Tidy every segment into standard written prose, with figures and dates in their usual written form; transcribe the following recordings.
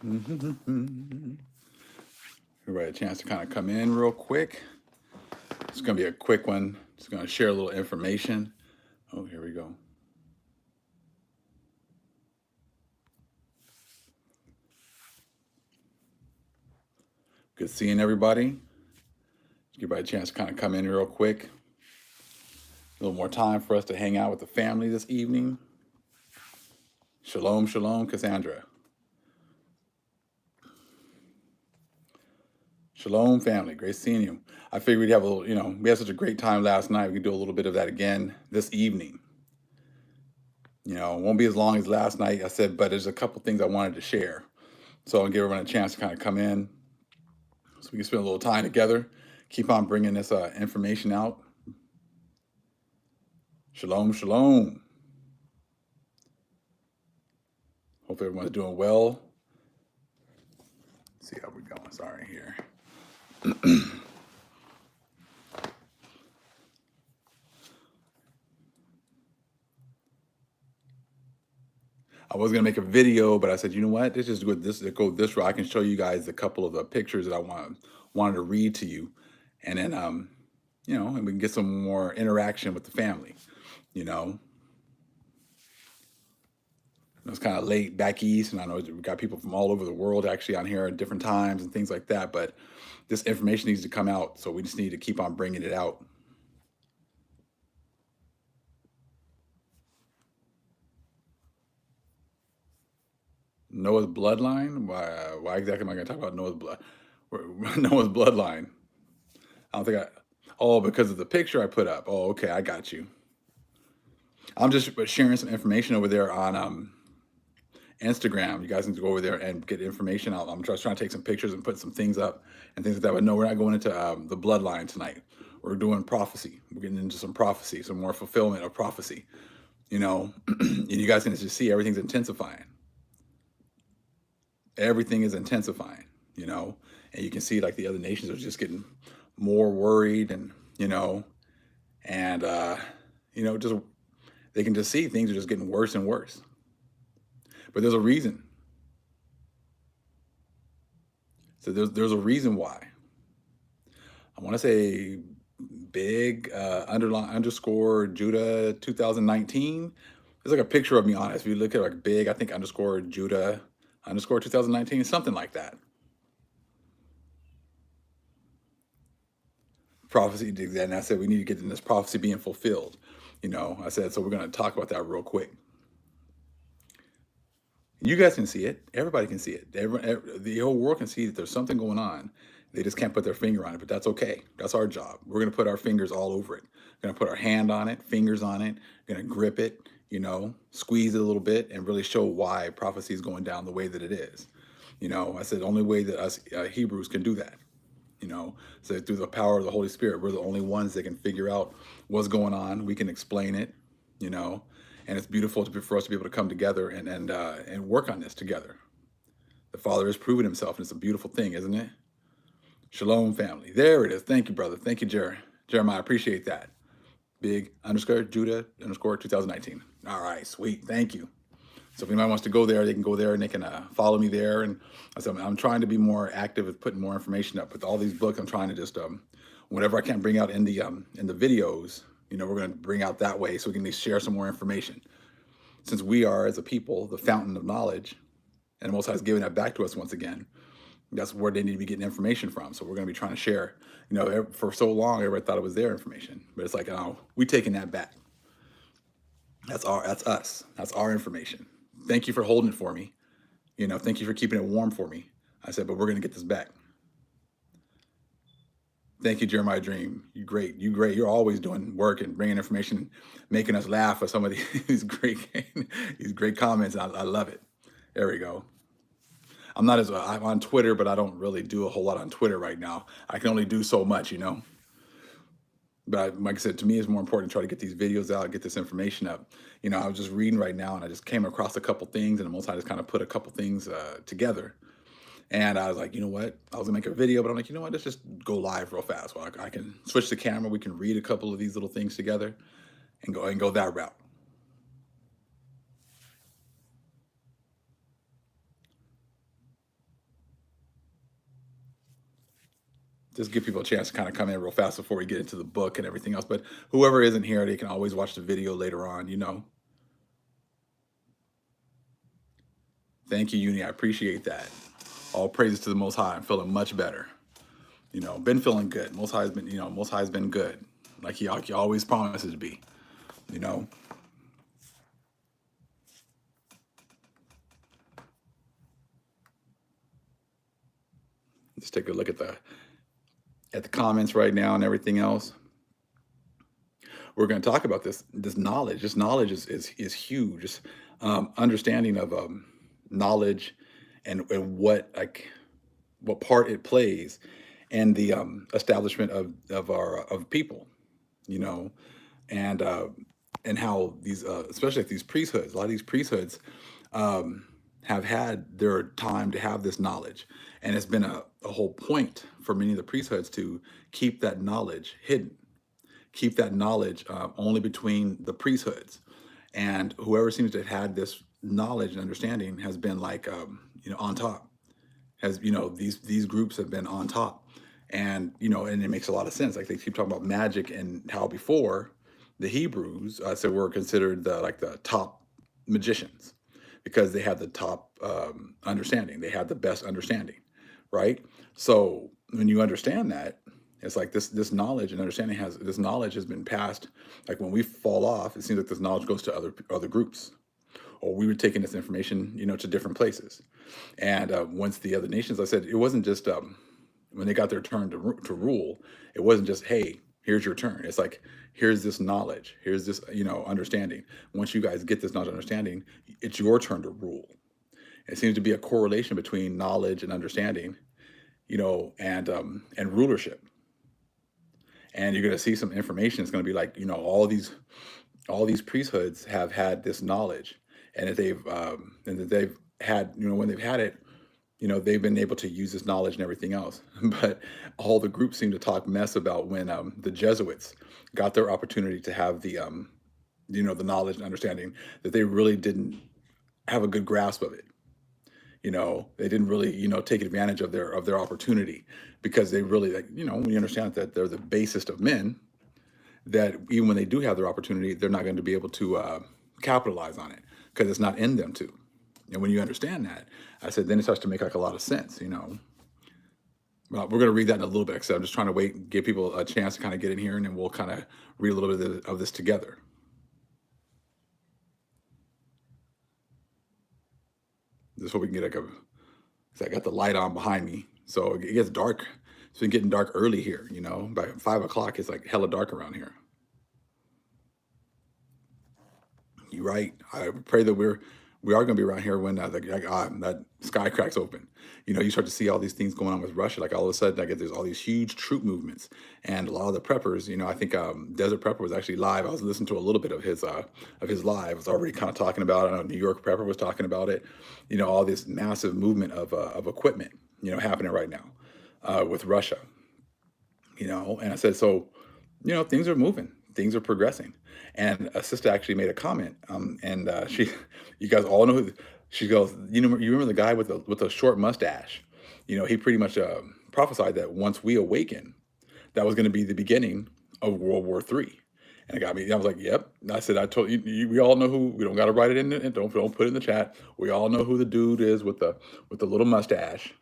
Everybody a chance to kind of come in real quick. It's going to be a quick one. Just going to share a little information. Oh, here we go. Good seeing everybody. Give everybody a chance to kind of come in real quick. A little more time for us to hang out with the family this evening. Shalom, shalom, Cassandra. Shalom, family. Great seeing you. I figured we'd have a little, we had such a great time last night. We could do a little bit of that again this evening. It won't be as long as last night, I said, but there's a couple things I wanted to share. So I'll give everyone a chance to kind of come in so we can spend a little time together. Keep on bringing this information out. Shalom, shalom. Hope everyone's doing well. Let's see how we're going. Sorry here. I was gonna make a video, but I said, you know what? Let's just go this route. I can show you guys a couple of the pictures that I wanted to read to you, and then and we can get some more interaction with the family. It's kind of late back east, and I know we got people from all over the world actually on here at different times and things like that. But this information needs to come out, so we just need to keep on bringing it out. Noah's bloodline? Why exactly am I going to talk about Noah's bloodline? I don't think Oh, because of the picture I put up. Oh, okay, I got you. I'm just sharing some information over there on Instagram. You guys need to go over there and get information out. I'm just trying to take some pictures and put some things up and things like that. But no, we're not going into the bloodline tonight. We're doing prophecy. We're getting into some prophecy, some more fulfillment of prophecy. And you guys can just see everything's intensifying. Everything is intensifying, and you can see like the other nations are just getting more worried and just they can just see things are just getting worse and worse. But there's a reason. So there's a reason why. I want to say big underscore Judah 2019. There's like a picture of me on it. If you look at like big, I think underscore Judah underscore 2019, something like that. Prophecy, and I said we need to get in this prophecy being fulfilled. I said, so we're going to talk about that real quick. You guys can see it. Everybody can see it. The whole world can see that there's something going on. They just can't put their finger on it, but that's okay. That's our job. We're going to put our fingers all over it. We're going to put our hand on it, fingers on it. We're going to grip it, squeeze it a little bit and really show why prophecy is going down the way that it is. I said the only way that us Hebrews can do that. So through the power of the Holy Spirit, we're the only ones that can figure out what's going on. We can explain it, and it's beautiful for us to be able to come together and work on this together. The Father has proven himself, and it's a beautiful thing, isn't it? Shalom, family. There it is. Thank you, brother. Thank you, Jeremiah. I appreciate that. Big underscore Judah underscore 2019. All right, sweet. Thank you. So if anybody wants to go there, they can go there and they can follow me there. And so I'm trying to be more active with putting more information up. With all these books, I'm trying to just whatever I can't bring out in the videos, we're going to bring out that way so we can at least share some more information. Since we are, as a people, the fountain of knowledge, and the Most High is giving that back to us once again, that's where they need to be getting information from. So we're going to be trying to share. For so long, everybody thought it was their information, but it's like, we taking that back. That's us. That's our information. Thank you for holding it for me. Thank you for keeping it warm for me. I said, but we're going to get this back. Thank you, Jeremiah Dream. You great. You're always doing work and bringing information, making us laugh with some of these great comments. And I love it. There we go. I'm on Twitter, but I don't really do a whole lot on Twitter right now. I can only do so much, But like I said, to me, it's more important to try to get these videos out, get this information up. I was just reading right now, and I just came across a couple things, and the Most High just kind of put a couple things together. And I was like, you know what? I was gonna make a video, but I'm like, you know what? Let's just go live real fast. Well, I can switch the camera. We can read a couple of these little things together, and go that route. Just give people a chance to kind of come in real fast before we get into the book and everything else. But whoever isn't here, they can always watch the video later on, you know. Thank you, Uni. I appreciate that. All praises to the Most High. I'm feeling much better. You know, been feeling good. Most High's been, you know, Most High's been good. Like he always promises to be, you know. Let's take a look at the comments right now and everything else. We're going to talk about this knowledge. This knowledge is huge. Just understanding of knowledge and what part it plays in the establishment of our of people, you know, and uh, and how these especially like these priesthoods, a lot of these priesthoods have had their time to have this knowledge, and it's been a whole point for many of the priesthoods to keep that knowledge hidden, keep that knowledge only between the priesthoods, and whoever seems to have had this knowledge and understanding has been like you know, on top, has, you know, these groups have been on top. And you know, and it makes a lot of sense. Like they keep talking about magic and how before the Hebrews said were considered the top magicians because they had the top understanding, they had the best understanding, right? So when you understand that, it's like this knowledge and understanding has this knowledge has been passed. Like when we fall off, it seems like this knowledge goes to other groups, or we were taking this information, you know, to different places. And once the other nations, like I said, it wasn't just when they got their turn to rule, it wasn't just, hey, here's your turn. It's like, here's this knowledge, here's this, you know, understanding. Once you guys get this knowledge and understanding, it's your turn to rule. It seems to be a correlation between knowledge and understanding, you know, and rulership. And you're going to see some information. It's going to be like, you know, all these priesthoods have had this knowledge, and that they've had, you know, when they've had it, you know, they've been able to use this knowledge and everything else. But all the groups seem to talk mess about when the Jesuits got their opportunity to have the you know, the knowledge and understanding, that they really didn't have a good grasp of it. You know, they didn't really, you know, take advantage of their opportunity, because they really, like, you know, when you understand that they're the basest of men, that even when they do have their opportunity, they're not going to be able to capitalize on it because it's not in them to. And when you understand that, I said, then it starts to make like a lot of sense, you know. Well, we're going to read that in a little bit, because I'm just trying to wait, give people a chance to kind of get in here, and then we'll kind of read a little bit of this together. This way we can get like a, 'cause I got the light on behind me, so it gets dark. It's been getting dark early here, you know. By 5 o'clock, it's like hella dark around here. You're right. I pray that we are going to be around here when that sky cracks open. You know, you start to see all these things going on with Russia. Like all of a sudden, I get there's all these huge troop movements, and a lot of the preppers. You know, I think Desert Prepper was actually live. I was listening to a little bit of his live. I was already kind of talking about it. I know New York Prepper was talking about it. You know, all this massive movement of equipment, you know, happening right now with Russia. You know, and I said, so, you know, things are moving, things are progressing. And a sister actually made a comment, and you guys all know who, she goes, you remember the guy with the short mustache? You know, he pretty much prophesied that once we awaken, that was going to be the beginning of World War III. And it got me. I was like, "Yep." And I said, "I told you, we all know who. We don't got to write it in, and don't put it in the chat. We all know who the dude is with the little mustache.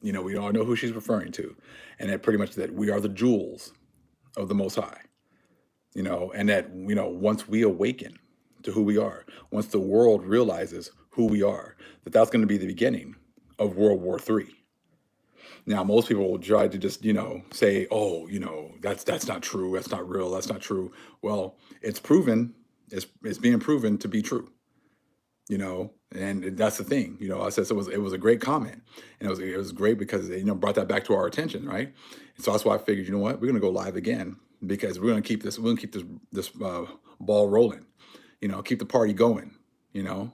You know, we all know who she's referring to, and that pretty much that we are the jewels of the Most High, you know, and that, you know, once we awaken to who we are, once the world realizes who we are, that's going to be the beginning of World War III. Now, most people will try to just, you know, say, oh, you know, that's not true, that's not real, that's not true. Well, it's proven, it's being proven to be true, you know. And that's the thing, you know. I said, so it was a great comment, and it was great because it, you know, brought that back to our attention, right? And so that's why I figured, you know what, we're gonna go live again, because we're gonna keep this ball rolling, you know, keep the party going, you know,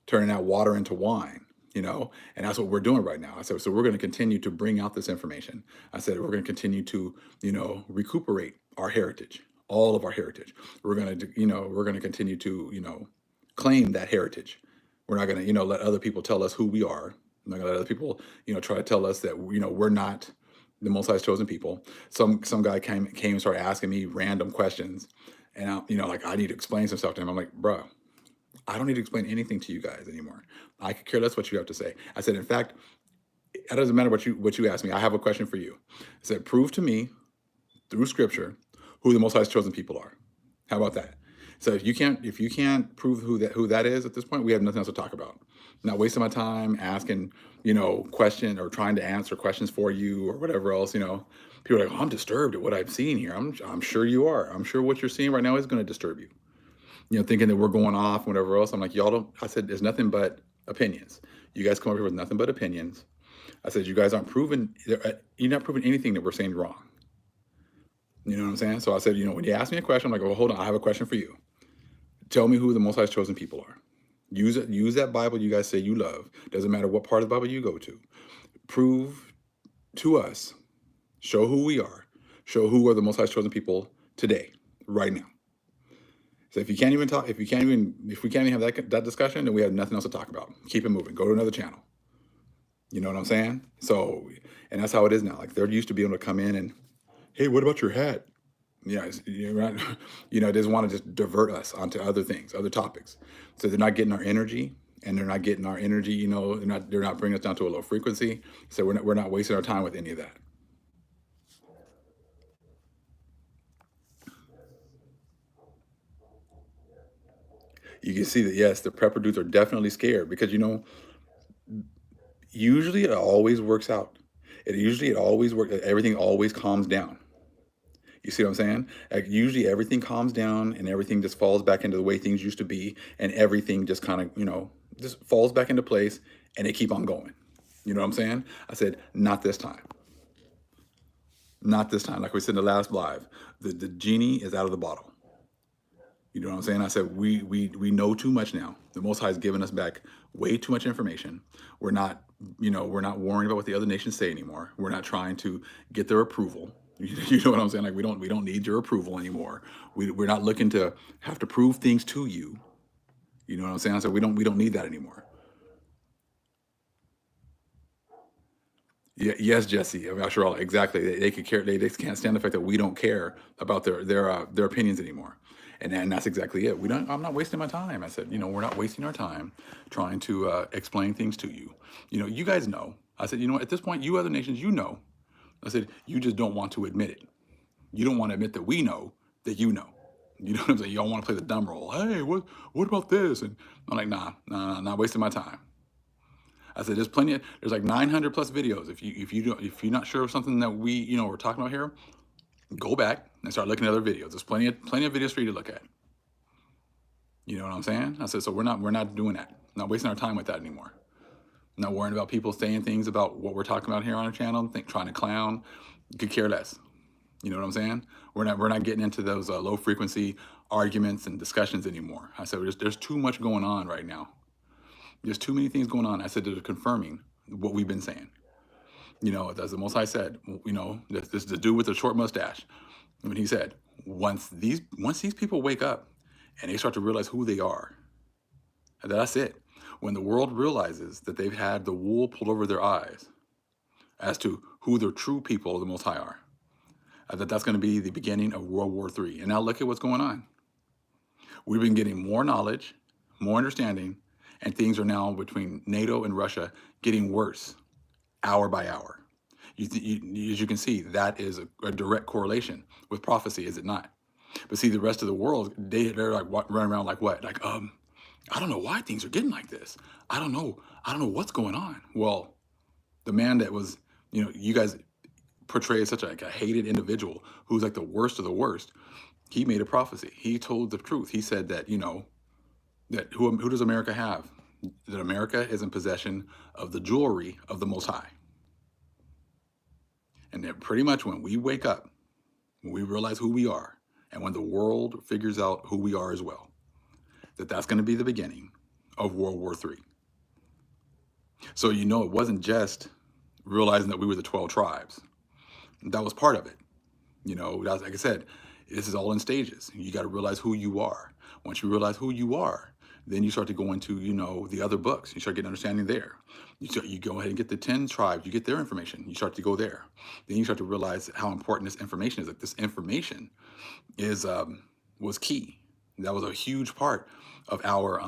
turning that water into wine, you know. And that's what we're doing right now. I said, so we're going to continue to bring out this information. I said, we're going to continue to, you know, recuperate our heritage, all of our heritage. We're going to, you know, we're going to continue to, you know, claim that heritage. We're not going to, you know, let other people tell us who we are. I'm not going to let other people, you know, try to tell us that, you know, we're not the Most High's chosen people. Some guy came and started asking me random questions, and like I need to explain some stuff to him. I'm like, bro, I don't need to explain anything to you guys anymore. I could care less what you have to say. I said, in fact, it doesn't matter what you ask me. I have a question for you. I said, prove to me through Scripture who the Most High's chosen people are. How about that? So if you can't prove who that is at this point, we have nothing else to talk about. I'm not wasting my time asking question or trying to answer questions for you or whatever else. People are like, oh, I'm disturbed at what I've seen here. I'm sure you are. I'm sure what you're seeing right now is going to disturb you. Thinking that we're going off and whatever else. I'm like, y'all don't. I said, there's nothing but opinions. You guys come over here with nothing but opinions. I said, you guys aren't proving. You're not proving anything that we're saying wrong. You know what I'm saying? So I said, when you ask me a question, I'm like, well, hold on, I have a question for you. Tell me who the Most High's chosen people are. Use that Bible you guys say you love. Doesn't matter what part of the Bible you go to. Prove to us, show who we are, show who are the Most High's chosen people today, right now. So if we can't even have that discussion, then we have nothing else to talk about. Keep it moving. Go to another channel. You know what I'm saying? So, and that's how it is now. Like they're used to being able to come in and, hey, what about your hat? Yeah, they just want to just divert us onto other things, other topics. So they're not getting our energy, and they're not getting our energy. They're not bringing us down to a low frequency. So we're not wasting our time with any of that. You can see that, yes, the prepper dudes are definitely scared because usually it always works out. It always works. Everything always calms down. You see what I'm saying? Like usually everything calms down and everything just falls back into the way things used to be, and everything just kind of, just falls back into place, and they keep on going. You know what I'm saying? I said, not this time. Not this time. Like we said in the last live, the genie is out of the bottle. You know what I'm saying? I said, we know too much now. The Most High has given us back way too much information. We're not worrying about what the other nations say anymore. We're not trying to get their approval. You know what I'm saying? Like we don't need your approval anymore. We're not looking to have to prove things to you. You know what I'm saying? So we don't need that anymore. Yeah, yes, Jesse. I'm not sure all exactly. They could care. They can't stand the fact that we don't care about their opinions anymore. And that's exactly it. I'm not wasting my time. I said, we're not wasting our time trying to explain things to you. You guys know. I said, at this point, you other nations, I said, you just don't want to admit it. You don't want to admit that we know that you know. You know what I'm saying? You don't want to play the dumb role. Hey, what about this? And I'm like, nah, not wasting my time. I said, there's like 900 plus videos. If you're not sure of something that we're talking about here, go back and start looking at other videos. There's plenty of videos for you to look at. You know what I'm saying? I said, so we're not doing that. Not wasting our time with that anymore. Not worrying about people saying things about what we're talking about here on our channel, trying to clown. Could care less. You know what I'm saying? We're not getting into those low frequency arguments and discussions anymore. I said, there's too much going on right now. There's too many things going on. I said, they're confirming what we've been saying. As the Most High said, this the dude with the short mustache, when he said, once these people wake up and they start to realize who they are, that's it. When the world realizes that they've had the wool pulled over their eyes as to who the true people of the Most High are, that's going to be the beginning of World War III. And now look at what's going on. We've been getting more knowledge, more understanding, and things are now between NATO and Russia getting worse hour by hour. As you can see, that is a direct correlation with prophecy, is it not? But see, the rest of the world, they're like running around like what? Like, I don't know why things are getting like this. I don't know what's going on. Well, the man that was, you guys portray as such a hated individual who's like the worst of the worst. He made a prophecy. He told the truth. He said that, that who does America have? That America is in possession of the jewelry of the Most High. And that pretty much when we wake up, when we realize who we are, and when the world figures out who we are as well, that's going to be the beginning of World War III. So, it wasn't just realizing that we were the 12 tribes. That was part of it. Like I said, this is all in stages. You got to realize who you are. Once you realize who you are, Then you start to go into, the other books. You start getting understanding there. You go ahead and get the 10 tribes. You get their information. You start to go there. Then you start to realize how important this information is. Like this information is was key. That was a huge part of our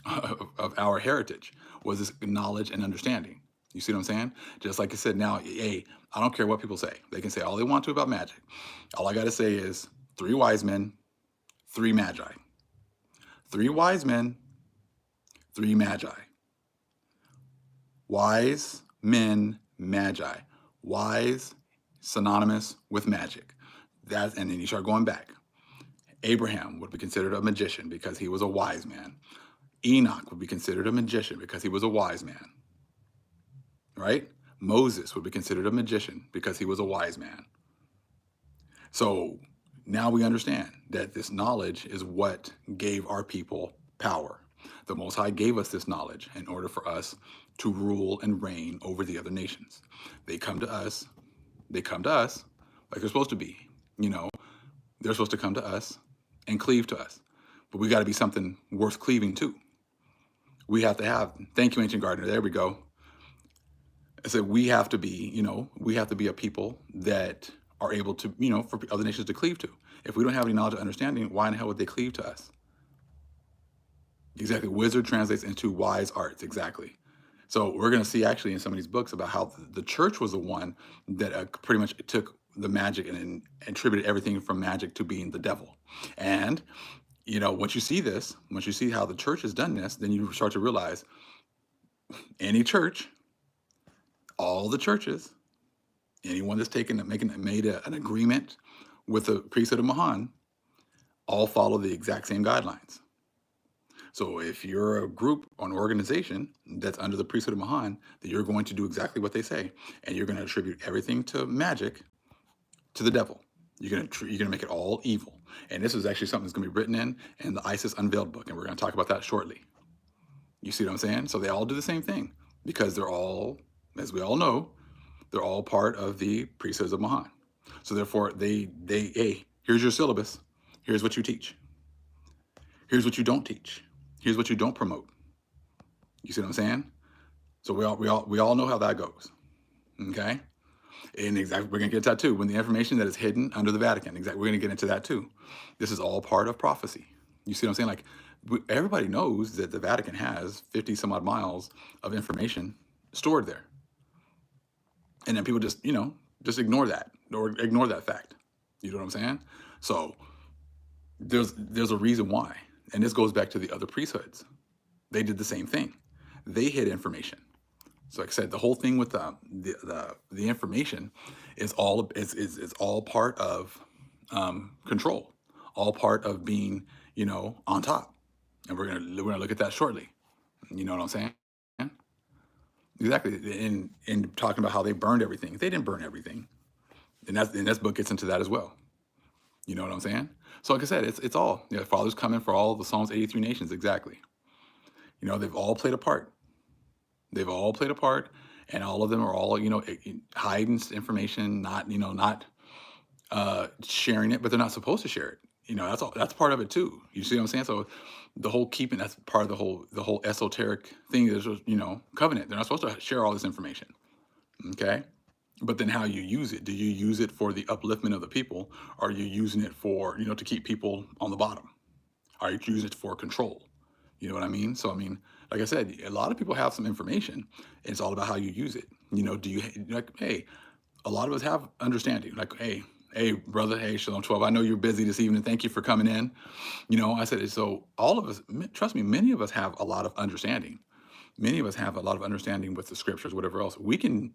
of our heritage, was this knowledge and understanding. You see what I'm saying? Just like I said, now, hey, I don't care what people say. They can say all they want to about magic. All I got to say is 3 wise men, 3 magi. 3 wise men, 3 magi. Wise men, magi. Wise, synonymous with magic. And then you start going back. Abraham would be considered a magician because he was a wise man. Enoch would be considered a magician because he was a wise man. Right? Moses would be considered a magician because he was a wise man. So now we understand that this knowledge is what gave our people power. The Most High gave us this knowledge in order for us to rule and reign over the other nations. They come to us like they're supposed to be. They're supposed to come to us and cleave to us. But we got to be something worth cleaving to. We have to have, thank you, Ancient Gardener, there we go. I said we have to be a people that are able to, for other nations to cleave to. If we don't have any knowledge or understanding, why in the hell would they cleave to us? Exactly. Wizard translates into wise arts. Exactly. So we're going to see actually in some of these books about how the church was the one that pretty much took the magic and attributed everything from magic to being the devil. And, once you see this, once you see how the church has done this, then you start to realize any church, all the churches, anyone that's made an agreement with the priesthood of Mahan, all follow the exact same guidelines. So if you're a group or an organization that's under the priesthood of Mahan, then you're going to do exactly what they say, and you're going to attribute everything to magic to the devil. You're going to make it all evil. And this is actually something that's going to be written in the ISIS Unveiled book, and we're going to talk about that shortly. You see what I'm saying? So they all do the same thing because they're all, as we all know, they're all part of the priesthoods of Mahan. So therefore, hey, here's your syllabus. Here's what you teach. Here's what you don't teach. Here's what you don't promote. You see what I'm saying? So we all know how that goes. Okay? And exactly, we're going to get to that too. When the information that is hidden under the Vatican, exactly, we're going to get into that too. This is all part of prophecy. You see what I'm saying? Like, everybody knows that the Vatican has 50 some odd miles of information stored there. And then people just ignore that or ignore that fact. You know what I'm saying? So there's a reason why. And this goes back to the other priesthoods. They did the same thing. They hid information. So like I said, the whole thing with the information is all part of control, all part of being on top. And we're gonna look at that shortly. You know what I'm saying? Exactly. In talking about how they burned everything. They didn't burn everything. And this book gets into that as well. You know what I'm saying? So like I said, it's all, Father's coming for all the Psalms 83 nations. Exactly. They've all played a part. They've all played a part, and all of them are all, hiding information, not sharing it, but they're not supposed to share it. That's part of it too. You see what I'm saying? So the whole keeping, that's part of the whole esoteric thing is, covenant. They're not supposed to share all this information. Okay? But then how you use it? Do you use it for the upliftment of the people? Or are you using it for, to keep people on the bottom? Are you using it for control? You know what I mean? So, like I said, a lot of people have some information. It's all about how you use it. Do you, hey, a lot of us have understanding. Like, hey, brother, hey, Shalom 12, I know you're busy this evening. Thank you for coming in. I said, so all of us, trust me, many of us have a lot of understanding. Many of us have a lot of understanding with the scriptures, whatever else. We can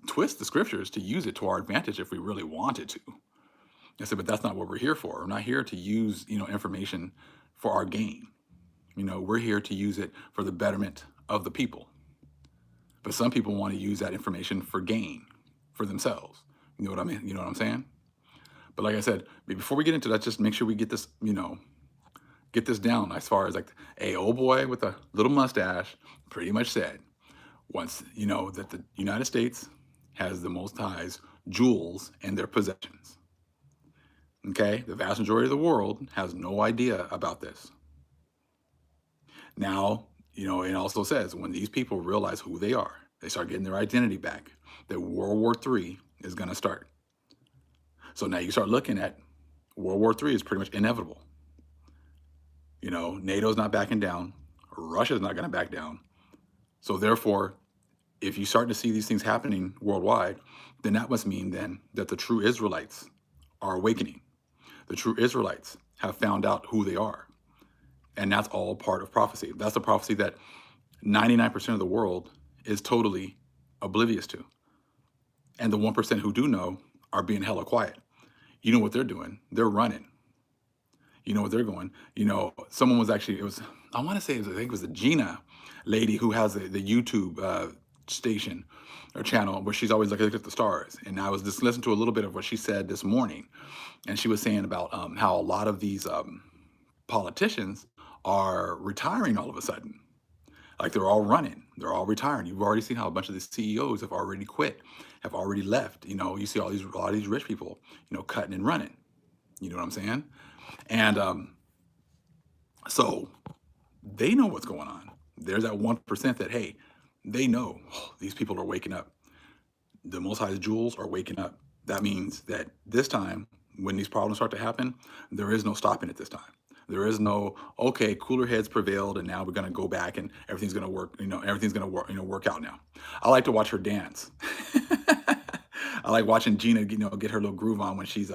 twist the scriptures to use it to our advantage if we really wanted to. I said, but that's not what we're here for. We're not here to use, information for our gain. We're here to use it for the betterment of the people. But some people want to use that information for gain, for themselves. You know what I mean? You know what I'm saying? But like I said, before we get into that, just make sure we get this, get this down as far as like, a old boy with a little mustache pretty much said, once, that the United States has the Most High's jewels in their possessions. Okay? The vast majority of the world has no idea about this. Now, it also says when these people realize who they are, they start getting their identity back, that World War III is going to start. So now you start looking at World War III is pretty much inevitable. NATO's not backing down. Russia's not going to back down. So therefore, if you start to see these things happening worldwide, then that must mean then that the true Israelites are awakening. The true Israelites have found out who they are. And that's all part of prophecy. That's the prophecy that 99% of the world is totally oblivious to. And the 1% who do know are being hella quiet. You know what they're doing? They're running. You know what they're going? Someone was actually, I want to say, I think it was the Gina lady who has the YouTube station or channel where she's always looking at the stars. And I was just listening to a little bit of what she said this morning. And she was saying about how a lot of these politicians are retiring all of a sudden. Like they're all running, they're all retiring. You've already seen how a bunch of the CEOs have already quit, have already left. You see a lot of these rich people, cutting and running. You know what I'm saying? And so they know what's going on. There's that 1% that, hey, they know these people are waking up. The Most High's jewels are waking up. That means that this time, when these problems start to happen, there is no stopping it this time. There is no, okay, cooler heads prevailed, and now we're going to go back and everything's going to work. Everything's going to work out now. I like to watch her dance. I like watching Gina, get her little groove on when she's,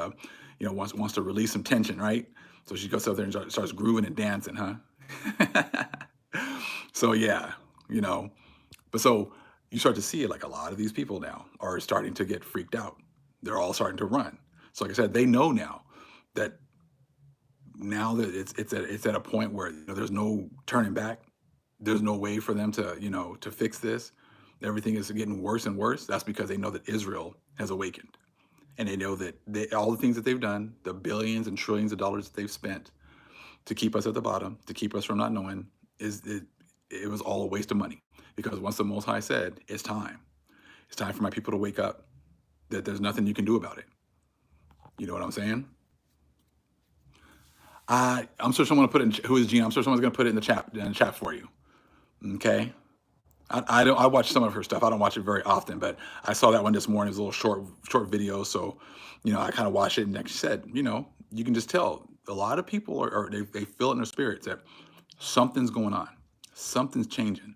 wants to release some tension, right? So she goes up there and starts grooving and dancing, huh? So yeah, but so you start to see it, like a lot of these people now are starting to get freaked out. They're all starting to run. So like I said, they know that now that it's at a point where there's no turning back. There's no way for them to to fix this. Everything is getting worse and worse. That's because they know that Israel has awakened, and they know that all the things that they've done, the billions and trillions of dollars that they've spent to keep us at the bottom, to keep us from not knowing, it was all a waste of money. Because once the Most High said, it's time for my people to wake up, that there's nothing you can do about it. You know what I'm saying? I'm sure someone will put it in, who is Gina? I'm sure someone's going to put it in the chat for you. Okay. I watch some of her stuff. I don't watch it very often, but I saw that one this morning. It was a little short video. So, I kind of watched it, and like she said, you can just tell a lot of people they feel it in their spirits that something's going on. Something's changing.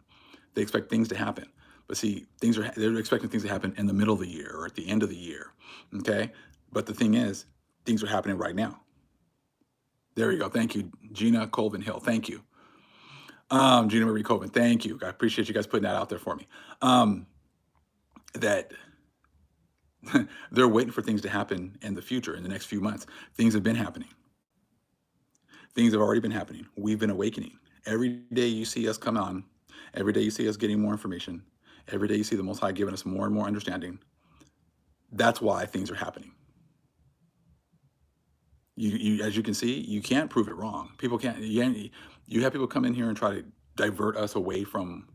They expect things to happen. But see, they're expecting things to happen in the middle of the year or at the end of the year. Okay. But the thing is, things are happening right now. There you go. Thank you, Gina Colvin Hill. Thank you. Gina Marie Colvin. Thank you. I appreciate you guys putting that out there for me. That they're waiting for things to happen in the future, in the next few months. Things have been happening. Things have already been happening. We've been awakening. Every day you see us come on, every day you see us getting more information, every day you see the Most High giving us more and more understanding. That's why things are happening. You as you can see, you can't prove it wrong. People can't. You have people come in here and try to divert us away from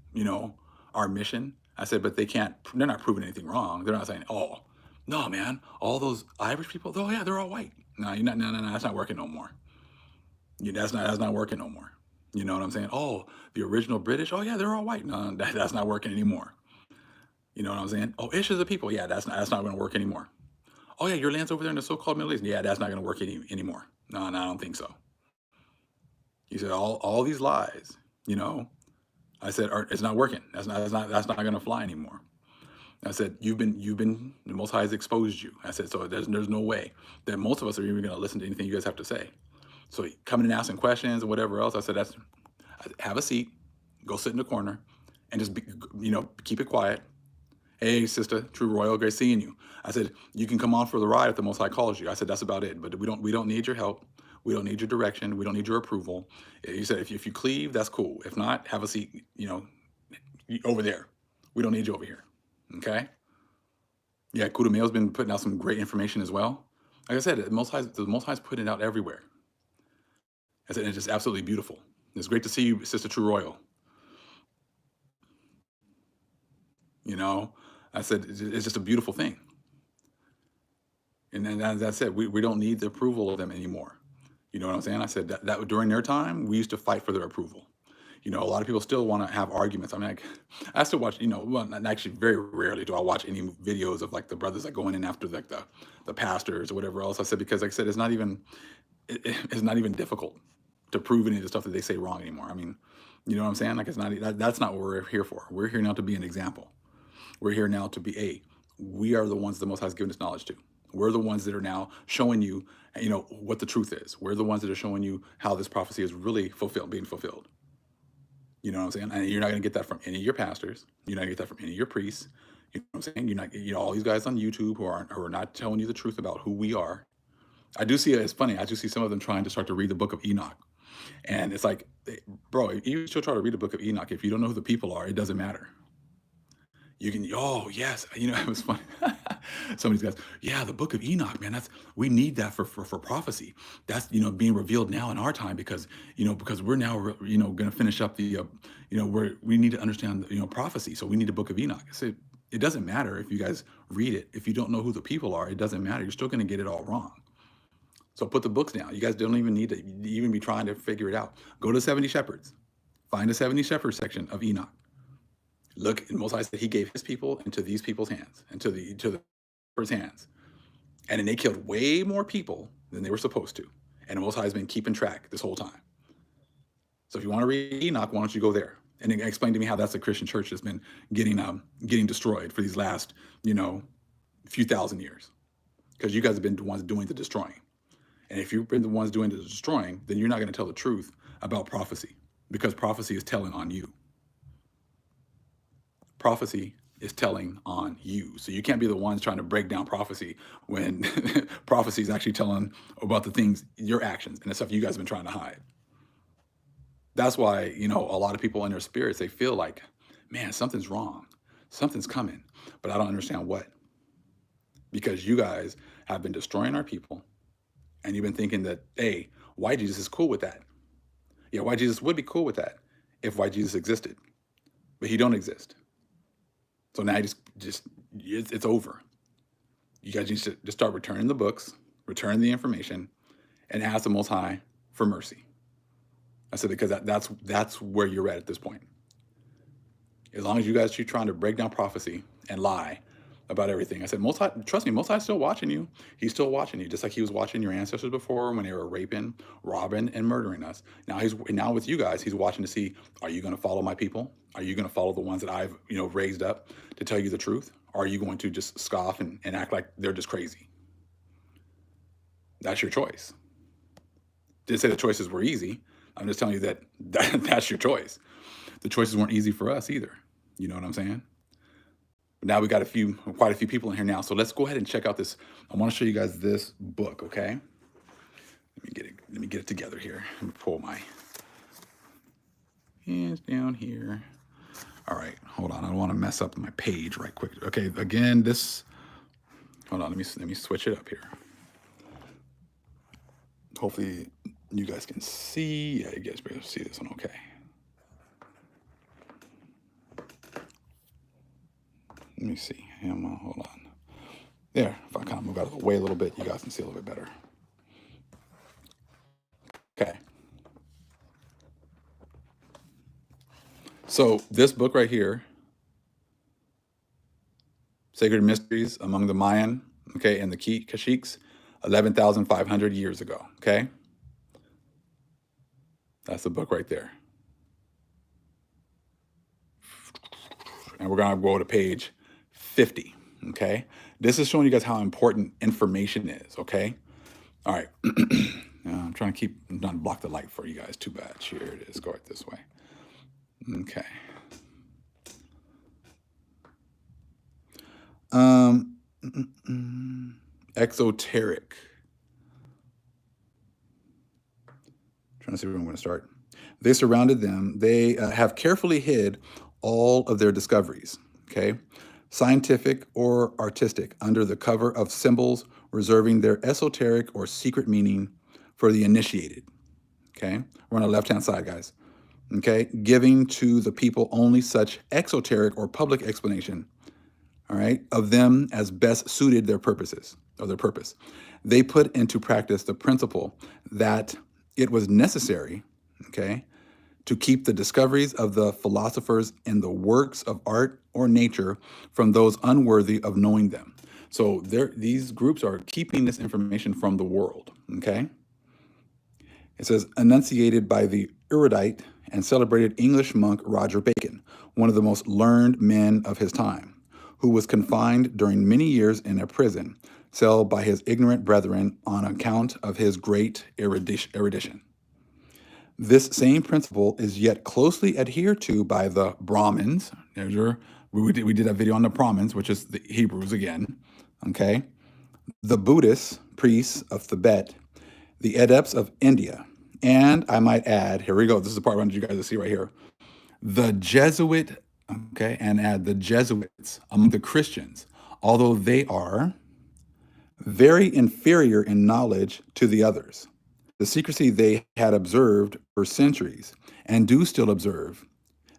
our mission. I said, but they can't. They're not proving anything wrong. They're not saying, oh, no, man, all those Irish people. Oh yeah, they're all white. No, you're not. No. That's not working no more. That's not working no more. You know what I'm saying? Oh, the original British. Oh yeah, they're all white. No, that's not working anymore. You know what I'm saying? Oh, Ish is the people. Yeah, that's not going to work anymore. Oh yeah, your land's over there in the so-called Middle East. Yeah, that's not going to work anymore. No, I don't think so. He said all these lies. I said it's not working. That's not going to fly anymore. I said you've been the Most High has exposed you. I said so there's no way that most of us are even going to listen to anything you guys have to say. So coming and asking questions and whatever else, I said have a seat, go sit in the corner, and just keep it quiet. Hey, sister, True Royal, great seeing you. I said, you can come on for the ride if the Most High calls you. I said, that's about it. But we don't need your help. We don't need your direction. We don't need your approval. He said, if you cleave, that's cool. If not, have a seat, over there. We don't need you over here. Okay? Yeah, Kuda Mail's been putting out some great information as well. Like I said, the Most High's putting it out everywhere. I said, it's just absolutely beautiful. It's great to see you, Sister True Royal. I said, it's just a beautiful thing. And then as I said, we don't need the approval of them anymore. You know what I'm saying? I said that during their time, we used to fight for their approval. A lot of people still want to have arguments. I mean, I still watch, well, actually very rarely do I watch any videos of like the brothers like going in after like the pastors or whatever else. I said, because like I said, it's not even difficult to prove any of the stuff that they say wrong anymore. I mean, you know what I'm saying? Like that's not what we're here for. We're here now to be an example. We're here now to be we are the ones the Most High has given us knowledge to. We're the ones that are now showing you, what the truth is. We're the ones that are showing you how this prophecy is really being fulfilled. You know what I'm saying? And you're not going to get that from any of your pastors. You're not going to get that from any of your priests. You know what I'm saying? You're not, all these guys on YouTube who are not telling you the truth about who we are. I do see it's funny. I do see some of them trying to start to read the book of Enoch. And it's like, bro, if you still try to read the book of Enoch, if you don't know who the people are, it doesn't matter. You can, oh yes, it was funny. Some of these guys, yeah, the book of Enoch, man, we need that for prophecy. That's being revealed now in our time because because we're now going to finish up the we need to understand prophecy, so we need a book of Enoch. I said it doesn't matter if you guys read it. If you don't know who the people are, it doesn't matter. You're still going to get it all wrong. So put the books down. You guys don't even need to even be trying to figure it out. Go to 70 Shepherds. Find the 70 Shepherds section of Enoch. Look, and Most High said he gave his people into these people's hands, into the first hands. And then they killed way more people than they were supposed to. And the Most High has been keeping track this whole time. So if you want to read Enoch, why don't you go there? And then explain to me how that's a Christian church that's been getting destroyed for these last, few thousand years. Because you guys have been the ones doing the destroying. And if you've been the ones doing the destroying, then you're not going to tell the truth about prophecy. Because prophecy is telling on you. Prophecy is telling on you. So you can't be the ones trying to break down prophecy when prophecy is actually telling about the things, your actions, and the stuff you guys have been trying to hide. That's why, a lot of people in their spirits, they feel like, man, something's wrong. Something's coming. But I don't understand what. Because you guys have been destroying our people. And you've been thinking that, hey, white Jesus is cool with that. Yeah, white Jesus would be cool with that if white Jesus existed. But he don't exist. So now it's over. You guys need to just start returning the books, return the information, and ask the Most High for mercy. I said because that's where you're at this point. As long as you guys keep trying to break down prophecy and lie about everything. I said, Most High, trust me, Most High's still watching you. He's still watching you, just like he was watching your ancestors before when they were raping, robbing, and murdering us. Now with you guys, he's watching to see, are you going to follow my people? Are you going to follow the ones that I've raised up to tell you the truth? Or are you going to just scoff and act like they're just crazy? That's your choice. Didn't say the choices were easy. I'm just telling you that's your choice. The choices weren't easy for us either. You know what I'm saying? But now we got quite a few people in here now. So let's go ahead and check out this. I want to show you guys this book, okay? Let me get it together here. Let me pull my hands down here. All right, hold on. I don't want to mess up my page right quick. Okay, again, hold on, let me switch it up here. Hopefully you guys can see. Yeah, you guys better see this one okay. Let me see. Hold on. There, if I kind of move out of the way a little bit, you guys can see a little bit better. Okay. So this book right here, Sacred Mysteries Among the Mayan, okay, and the Kashiks, 11,500 years ago, okay? That's the book right there. And we're going to go to page 50, okay? This is showing you guys how important information is, okay? All right. I'm trying to not block the light for you guys too bad. Here it is. Go right this way. Okay. Exoteric. Trying to see where I'm going to start. They surrounded them. They have carefully hid all of their discoveries, okay? Scientific or artistic, under the cover of symbols, reserving their esoteric or secret meaning for the initiated, okay? We're on the left-hand side, guys, okay? Giving to the people only such exoteric or public explanation, all right, of them as best suited their purposes, or their purpose. They put into practice the principle that it was necessary, okay, to keep the discoveries of the philosophers in the works of art or nature from those unworthy of knowing them. So these groups are keeping this information from the world, okay? It says, enunciated by the erudite and celebrated English monk Roger Bacon, one of the most learned men of his time, who was confined during many years in a prison cell by his ignorant brethren on account of his great erudition. This same principle is yet closely adhered to by the Brahmins. We did a video on the Brahmins, which is the Hebrews again, okay? The Buddhists, priests of Tibet, the adepts of India, and I might add, here we go, this is the part I want you guys to see right here, the Jesuit, okay, and add the Jesuits among the Christians, although they are very inferior in knowledge to the others. The secrecy they had observed for centuries and do still observe,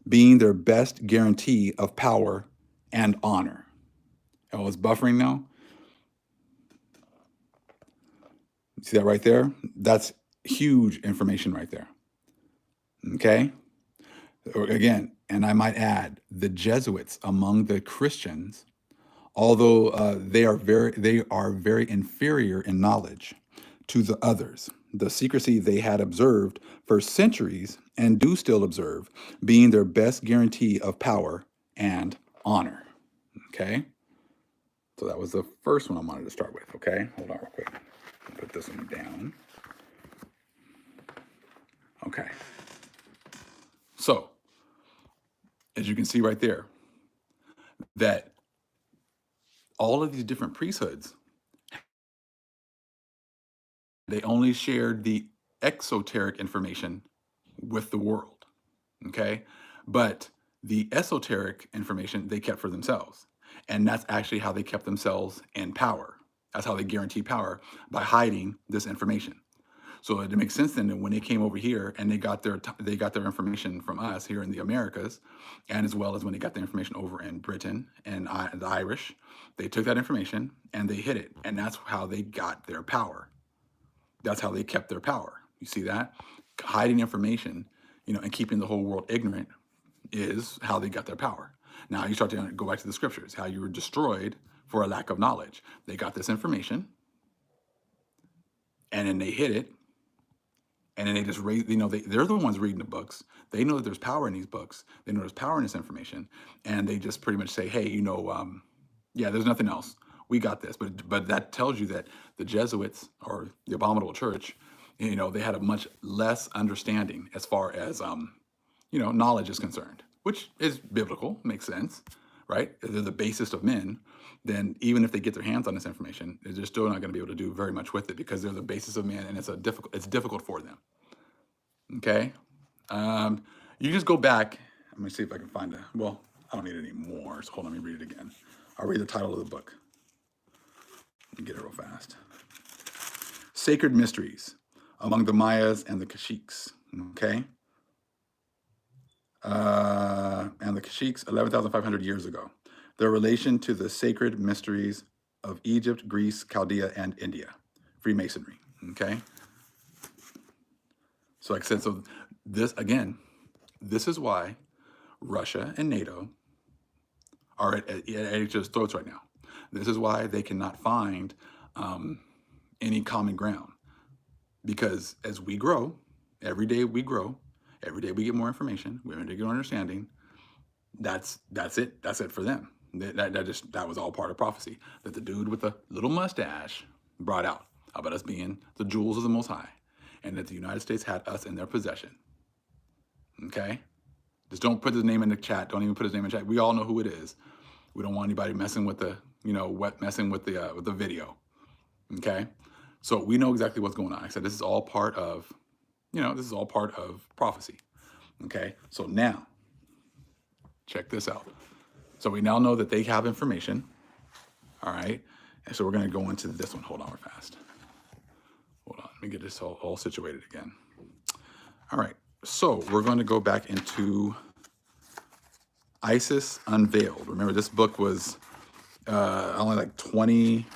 being their best guarantee of power and honor. Oh, it's buffering now? See that right there? That's huge information right there. Okay? Again, and I might add, the Jesuits among the Christians, although they are very inferior in knowledge to the others, the secrecy they had observed for centuries and do still observe, being their best guarantee of power and honor. Okay? So that was the first one I wanted to start with. Okay? Hold on real quick. Put this one down. Okay. So, as you can see right there, that all of these different priesthoods, they only shared the exoteric information with the world, okay? But the esoteric information they kept for themselves. And that's actually how they kept themselves in power. That's how they guaranteed power, by hiding this information. So it makes sense then that when they came over here and they got their information from us here in the Americas, and as well as when they got the information over in Britain and the Irish, they took that information and they hid it, and that's how they got their power. That's how they kept their power. You see that? Hiding information, and keeping the whole world ignorant is how they got their power. Now you start to go back to the scriptures, how you were destroyed for a lack of knowledge. They got this information, and then they hid it, and then they just they're the ones reading the books. They know that there's power in these books. They know there's power in this information, and they just pretty much say, hey, yeah, there's nothing else. We got this. But that tells you that the Jesuits, or the Abominable Church, they had a much less understanding as far as knowledge is concerned, which is biblical, makes sense, right? If they're the basest of men, then even if they get their hands on this information, they're still not going to be able to do very much with it, because they're the basest of men, and it's difficult for them. Okay, you just go back. Let me see if I can find well, I don't need any more. So hold on, let me read it again. I'll read the title of the book. Let me get it real fast. Sacred Mysteries Among the Mayas and the Caciques. Okay. And the Caciques 11,500 years ago. Their relation to the sacred mysteries of Egypt, Greece, Chaldea, and India. Freemasonry. Okay. So like I said, so this is why Russia and NATO are at each other's throats right now. This is why they cannot find any common ground. Because as we grow, every day we grow, every day we get more information, we get more understanding. That's it. That's it for them. That was all part of prophecy that the dude with the little mustache brought out about us being the jewels of the Most High, and that the United States had us in their possession. Okay, just don't put his name in the chat. Don't even put his name in the chat. We all know who it is. We don't want anybody messing with the messing with the video. Okay, so we know exactly what's going on. Like I said, this is all part of prophecy. Okay, so now check this out. So we now know that they have information. All right, and so we're going to go into this one. Hold on, we're fast. Hold on, let me get this all situated again. All right, so we're going to go back into ISIS Unveiled. Remember, this book was only like 20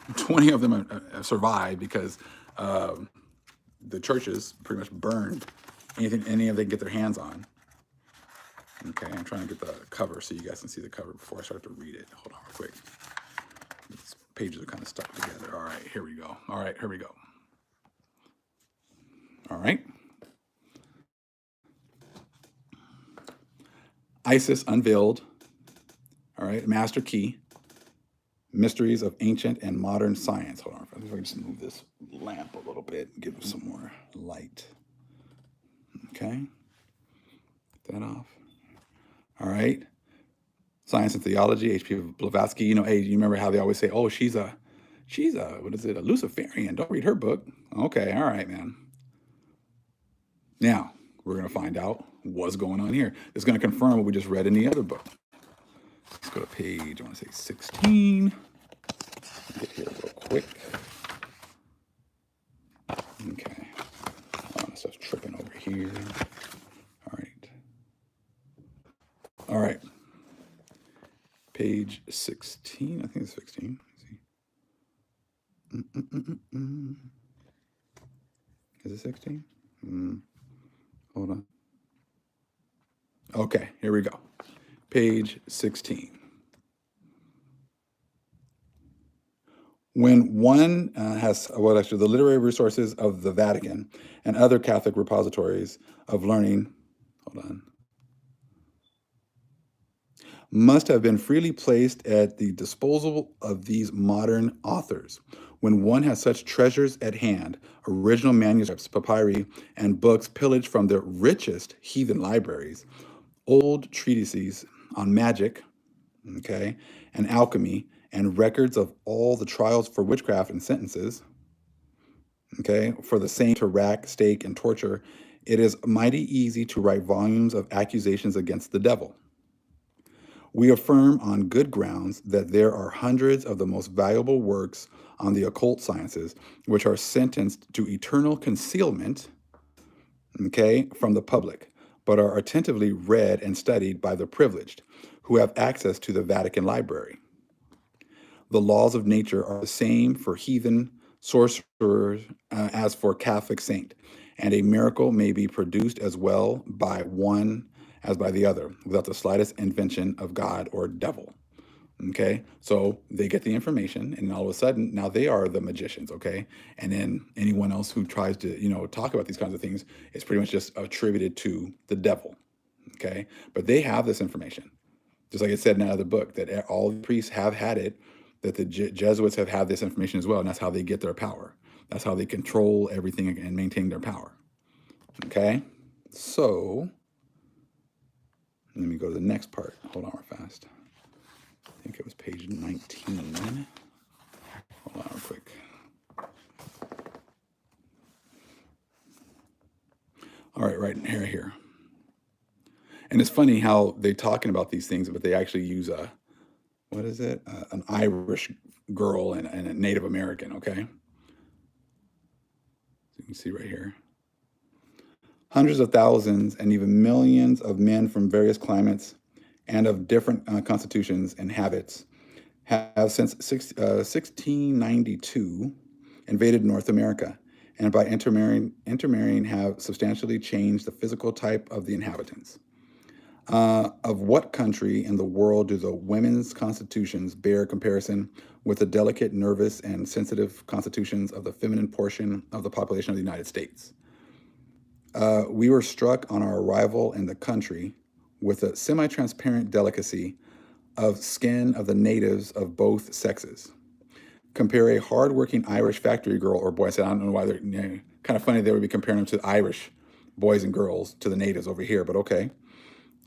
of them have survived, because the churches pretty much burned any of they can get their hands on. Okay, I'm trying to get the cover so you guys can see the cover before I start to read it. Hold on real quick. These pages are kind of stuck together. All right, here we go. All right, here we go. All right. Isis Unveiled. All right, Master Key. Mysteries of Ancient and Modern Science. Hold on, if I can just move this lamp a little bit, give it some more light. Okay, get that off. All right. Science and Theology, H.P. Blavatsky. You know, hey, you remember how they always say, "Oh, she's a, what is it, a Luciferian? Don't read her book." Okay, all right, man. Now we're gonna find out what's going on here. It's gonna confirm what we just read in the other book. Let's go to page, I want to say 16. Get here real quick. Okay. Oh, this stuff's tripping over here. All right. All right. Page 16. I think it's 16. Let's see. Is it 16? Hold on. Okay, here we go. Page 16. When one has, well, actually, the literary resources of the Vatican and other Catholic repositories of learning, hold on, must have been freely placed at the disposal of these modern authors. When one has such treasures at hand, original manuscripts, papyri, and books pillaged from the richest heathen libraries, old treatises on magic, okay, and alchemy, and records of all the trials for witchcraft and sentences, okay, for the same to rack, stake, and torture, it is mighty easy to write volumes of accusations against the devil. We affirm on good grounds that there are hundreds of the most valuable works on the occult sciences which are sentenced to eternal concealment, okay, from the public, but are attentively read and studied by the privileged who have access to the Vatican Library. The laws of nature are the same for heathen sorcerers as for Catholic saint, and a miracle may be produced as well by one as by the other, without the slightest invention of God or devil. Okay, so they get the information, and all of a sudden, now they are the magicians. Okay, and then anyone else who tries to, talk about these kinds of things is pretty much just attributed to the devil. Okay, but they have this information, just like it said in another book, that all the priests have had it, that the Jesuits have had this information as well, and that's how they get their power. That's how they control everything and maintain their power. Okay, so let me go to the next part. Hold on real fast. I think it was page 19. Hold on real quick. All right, right here. And it's funny how they're talking about these things, but they actually use what is it? An Irish girl and a Native American, okay? So you can see right here. Hundreds of thousands and even millions of men from various climates and of different constitutions and habits have since 1692 invaded North America, and by intermarrying have substantially changed the physical type of the inhabitants. Of what country in the world do the women's constitutions bear comparison with the delicate, nervous, and sensitive constitutions of the feminine portion of the population of the United States? We were struck on our arrival in the country with a semi-transparent delicacy of skin of the natives of both sexes. Compare a hard-working Irish factory girl or boy. I said, I don't know why they're kind of funny they would be comparing them to Irish boys and girls to the natives over here, but okay.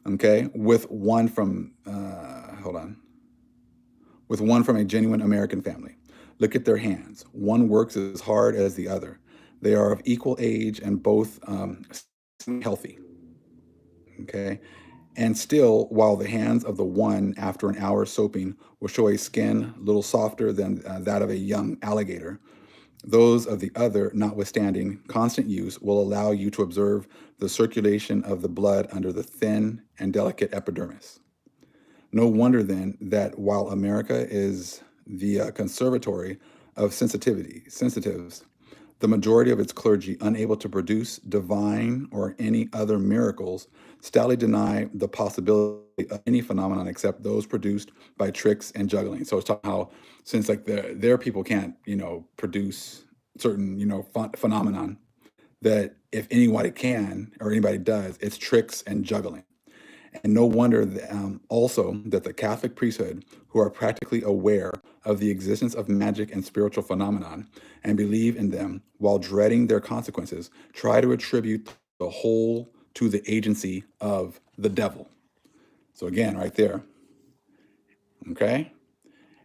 Okay, with one from, with one from a genuine American family. Look at their hands. One works as hard as the other. They are of equal age and both healthy. Okay, and still, while the hands of the one after an hour's soaping will show a skin a little softer than that of a young alligator, those of the other, notwithstanding constant use, will allow you to observe the circulation of the blood under the thin and delicate epidermis. No wonder then that while America is the conservatory of sensitives, the the majority of its clergy, unable to produce divine or any other miracles, stoutly deny the possibility of any phenomenon except those produced by tricks and juggling. So it's talking how since like their people can't, produce certain, phenomenon, that if anybody can or anybody does, it's tricks and juggling. And no wonder also that the Catholic priesthood, who are practically aware of the existence of magic and spiritual phenomenon and believe in them while dreading their consequences, try to attribute the whole to the agency of the devil. So, again, right there, okay?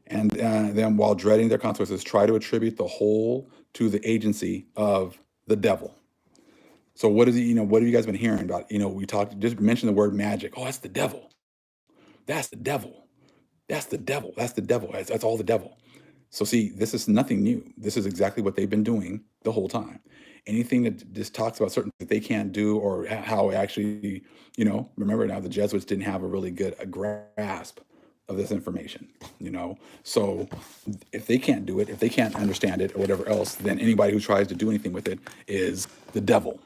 And then while dreading their consequences, try to attribute the whole to the agency of the devil. So what is it, what have you guys been hearing about? We talked, just mention the word magic. Oh, that's the devil. That's the devil. That's the devil. That's the devil. That's all the devil. So see, this is nothing new. This is exactly what they've been doing the whole time. Anything that just talks about certain that they can't do or how actually, remember now the Jesuits didn't have a really good grasp of this information, So if they can't do it, if they can't understand it or whatever else, then anybody who tries to do anything with it is the devil.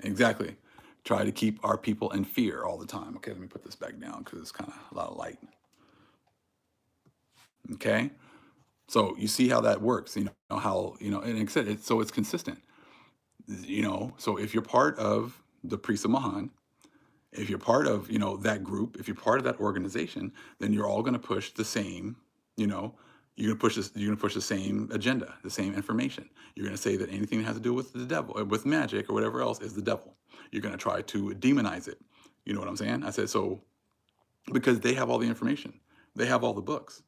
Exactly. Try to keep our people in fear all the time. Okay, let me put this back down because it's kind of a lot of light. Okay, so you see how that works. How and like I said, so it's consistent. So if you're part of the Priests of Mahan, if you're part of that group, if you're part of that organization, then you're all going to push the same. You know, you're going to push this. You're going to push the same agenda, the same information. You're going to say that anything that has to do with the devil, with magic or whatever else, is the devil. You're going to try to demonize it. You know what I'm saying? I said so because they have all the information. They have all the books.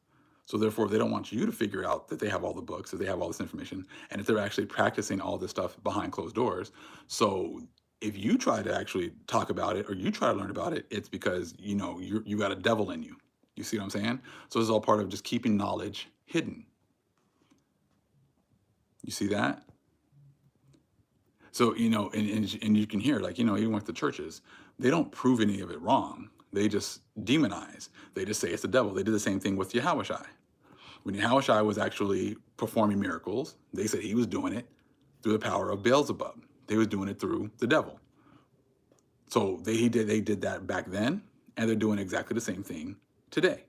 So therefore, they don't want you to figure out that they have all the books, that they have all this information, and if they're actually practicing all this stuff behind closed doors. So if you try to actually talk about it or you try to learn about it, it's because you got a devil in you. You see what I'm saying? So this is all part of just keeping knowledge hidden. You see that? So and you can hear like even with the churches, they don't prove any of it wrong. They just demonize. They just say it's the devil. They did the same thing with Yahushua. When Yahushua was actually performing miracles, they said he was doing it through the power of Beelzebub. They was doing it through the devil. So they did that back then, and they're doing exactly the same thing today.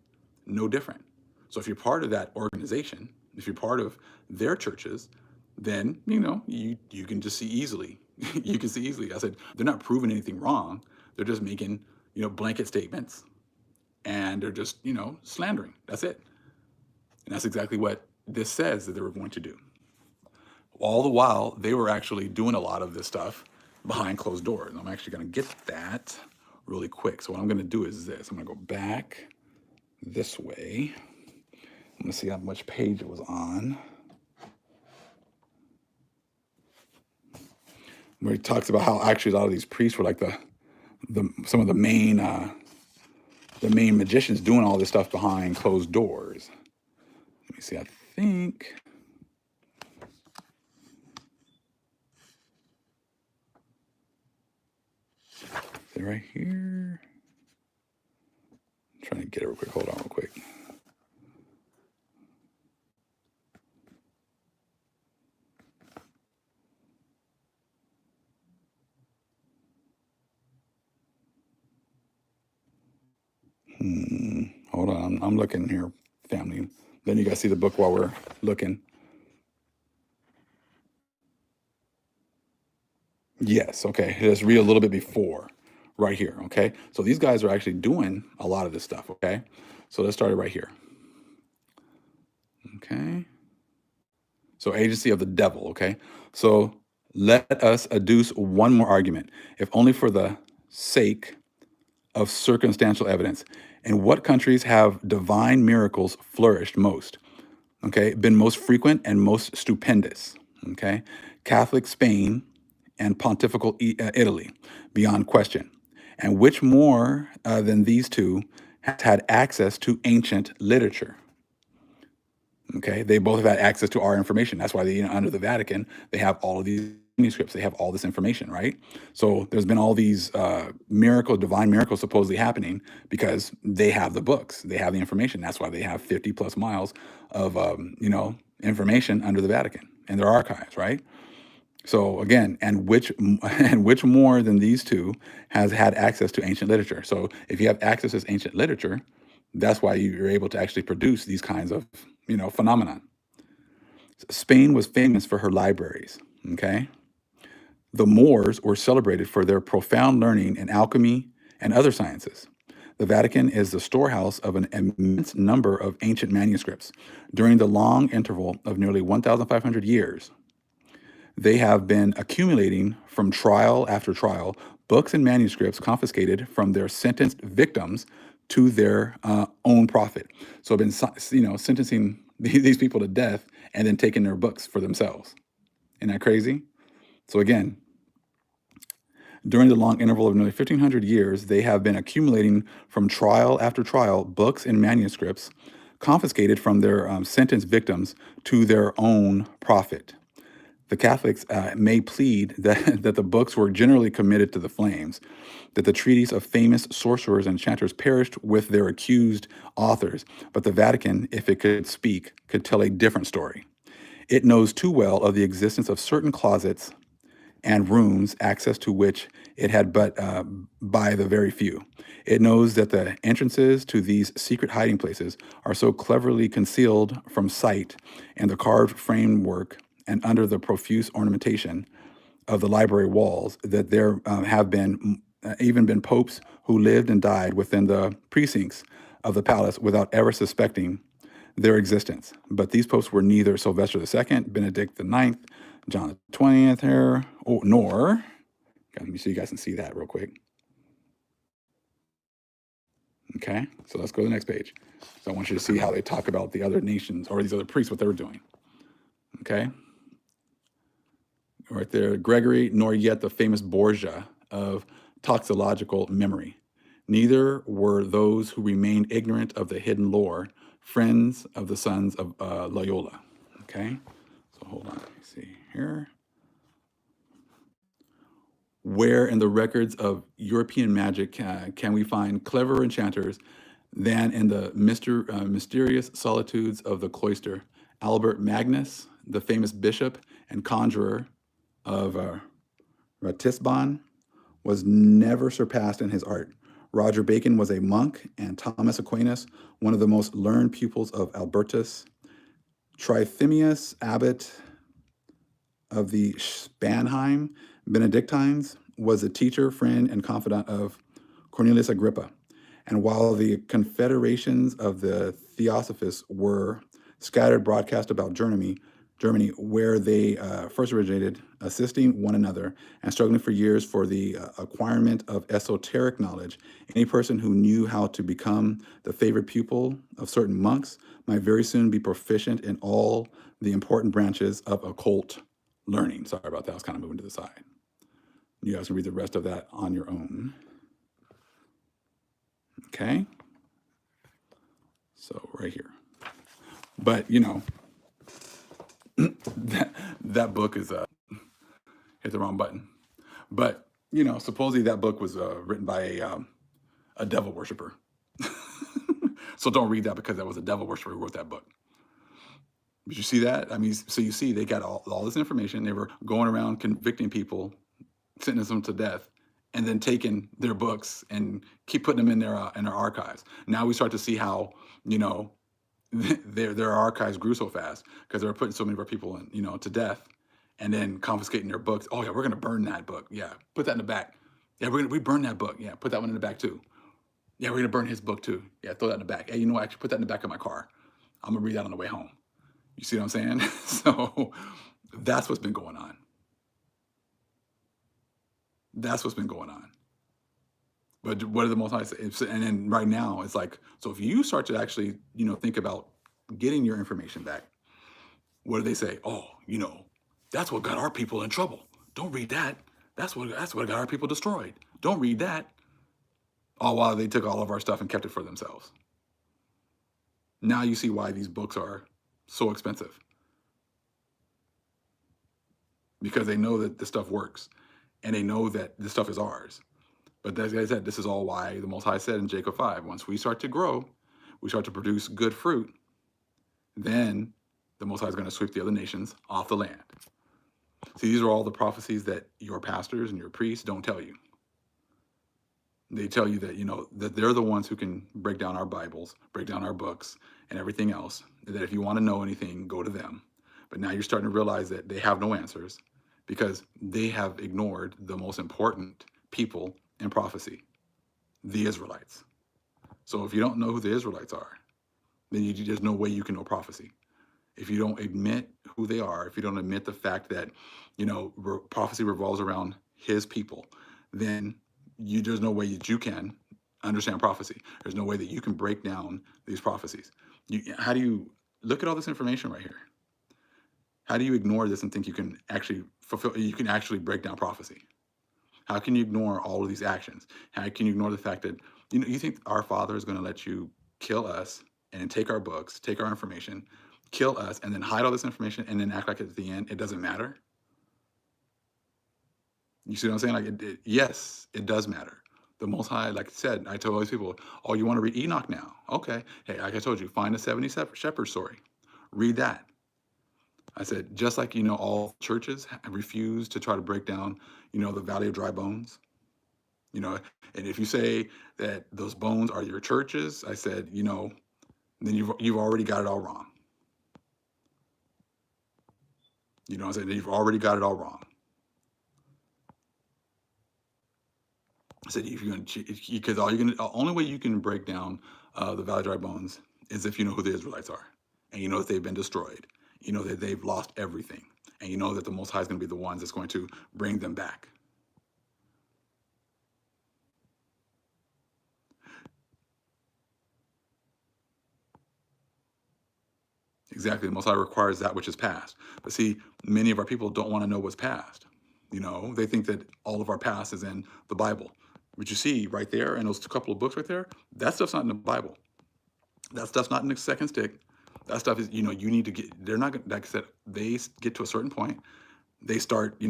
No different. So if you're part of that organization, if you're part of their churches, then you can just see easily. You can see easily. I said they're not proving anything wrong. They're just making blanket statements, and they're just slandering. That's it. And that's exactly what this says that they were going to do. All the while, they were actually doing a lot of this stuff behind closed doors. And I'm actually going to get that really quick. So what I'm going to do is this. I'm going to go back this way. I'm going to see how much page it was on. Where he talks about how actually a lot of these priests were like some of the main magicians doing all this stuff behind closed doors. Let me see. I think. Is it right here? I'm trying to get it real quick. Hold on real quick. Hold on. I'm looking here, family. Then you guys see the book while we're looking. Yes, okay. Let's read a little bit before, right here, okay? So these guys are actually doing a lot of this stuff, okay? So let's start it right here. Okay. So agency of the devil, okay? So let us adduce one more argument, if only for the sake of circumstantial evidence. In what countries have divine miracles flourished most? Okay, been most frequent and most stupendous. Okay, Catholic Spain and Pontifical Italy, beyond question. And which more than these two has had access to ancient literature? Okay, they both have had access to our information. That's why they, under the Vatican, they have all of these manuscripts. They have all this information, right? So there's been all these divine miracles supposedly happening because they have the books, they have the information. That's why they have 50 plus miles of information under the Vatican and their archives, right? So again, and which and which more than these two has had access to ancient literature? So if you have access to ancient literature, that's why you're able to actually produce these kinds of phenomenon. Spain was famous for her libraries. Okay, the Moors were celebrated for their profound learning in alchemy and other sciences. The Vatican is the storehouse of an immense number of ancient manuscripts. During the long interval of nearly 1,500 years, they have been accumulating from trial after trial books and manuscripts confiscated from their sentenced victims to their own profit. So, been sentencing these people to death and then taking their books for themselves. Isn't that crazy? So again, during the long interval of nearly 1,500 years, they have been accumulating from trial after trial books and manuscripts confiscated from their sentenced victims to their own profit. The Catholics may plead that the books were generally committed to the flames, that the treaties of famous sorcerers and enchanters perished with their accused authors, but the Vatican, if it could speak, could tell a different story. It knows too well of the existence of certain closets and rooms, access to which it had but by the very few. It knows that the entrances to these secret hiding places are so cleverly concealed from sight in the carved framework and under the profuse ornamentation of the library walls that there have been even been popes who lived and died within the precincts of the palace without ever suspecting their existence. But these popes were neither Sylvester II, Benedict the Ninth, John the 20th here, nor, let me so you guys can see that real quick. Okay, so let's go to the next page. So I want you to see how they talk about the other nations or these other priests, what they were doing. Okay, right there, Gregory, nor yet the famous Borgia of toxicological memory. Neither were those who remained ignorant of the hidden lore, friends of the sons of Loyola. Okay, so hold on, let me see here. Where in the records of European magic can we find clever enchanters than in the mysterious solitudes of the cloister? Albert Magnus, the famous bishop and conjurer of Ratisbon, was never surpassed in his art. Roger Bacon was a monk, and Thomas Aquinas, one of the most learned pupils of Albertus. Trithemius, abbot of the Spanheim Benedictines, was a teacher, friend, and confidant of Cornelius Agrippa. And while the confederations of the Theosophists were scattered broadcast about Germany, where they first originated, assisting one another and struggling for years for the acquirement of esoteric knowledge, any person who knew how to become the favorite pupil of certain monks might very soon be proficient in all the important branches of occult learning. Sorry about that. I was kind of moving to the side. You guys can read the rest of that on your own. Okay. So right here. But, that book is hit the wrong button. But, supposedly that book was written by a devil worshiper. So don't read that because that was a devil worshiper who wrote that book. Did you see that? I mean, so you see they got all this information. They were going around convicting people, sentencing them to death, and then taking their books and keep putting them in their archives. Now we start to see how, their archives grew so fast because they were putting so many of our people in, to death, and then confiscating their books. Oh yeah, we're gonna burn that book. Yeah, put that in the back. Yeah, we burn that book. Yeah, put that one in the back too. Yeah, we're gonna burn his book too. Yeah, throw that in the back. Hey, you know what? Actually, put that in the back of my car. I'm gonna read that on the way home. You see what I'm saying? So that's what's been going on. That's what's been going on. But what are the Most High say? And then right now, it's like, so if you start to actually, think about getting your information back, what do they say? Oh, that's what got our people in trouble. Don't read that. That's what got our people destroyed. Don't read that. All while they took all of our stuff and kept it for themselves. Now you see why these books are so expensive. because they know that this stuff works and they know that this stuff is ours. But as I said, this is all why the Most High said in Jacob 5, once we start to grow, we start to produce good fruit, then the Most High is going to sweep the other nations off the land. See, these are all the prophecies that your pastors and your priests don't tell you. They tell you that, that they're the ones who can break down our Bibles, break down our books, and everything else. That if you want to know anything, go to them. But now you're starting to realize that they have no answers because they have ignored the most important people in prophecy, the Israelites. So if you don't know who the Israelites are, then there's no way you can know prophecy. If you don't admit who they are, if you don't admit the fact that, prophecy revolves around his people, then there's no way that you can understand prophecy. There's no way that you can break down these prophecies. How do you look at all this information right here? How do you ignore this and think you can actually break down prophecy? How can you ignore all of these actions? How can you ignore the fact that, you think our Father is going to let you kill us and take our books, take our information, kill us, and then hide all this information and then act like at the end it doesn't matter? You see what I'm saying? Like, yes, it does matter. The Most High, like I said, I told all these people, oh, you want to read Enoch now? Okay. Hey, like I told you, find the 70 Shepherds story. Read that. I said, just like, all churches refuse to try to break down, the Valley of Dry Bones. And if you say that those bones are your churches, I said, then you've already got it all wrong. I said, you've already got it all wrong. I said, if you're going to, because only way you can break down the Valley of Dry Bones is if you know who the Israelites are, and you know that they've been destroyed, you know that they've lost everything, and you know that the Most High is going to be the ones that's going to bring them back. Exactly, the Most High requires that which is past. But see, many of our people don't want to know what's past. They think that all of our past is in the Bible. What you see right there in those couple of books right there, that stuff's not in the Bible. That stuff's not in the second stick. That stuff is, you need to get, they're not, like I said, they get to a certain point. They start a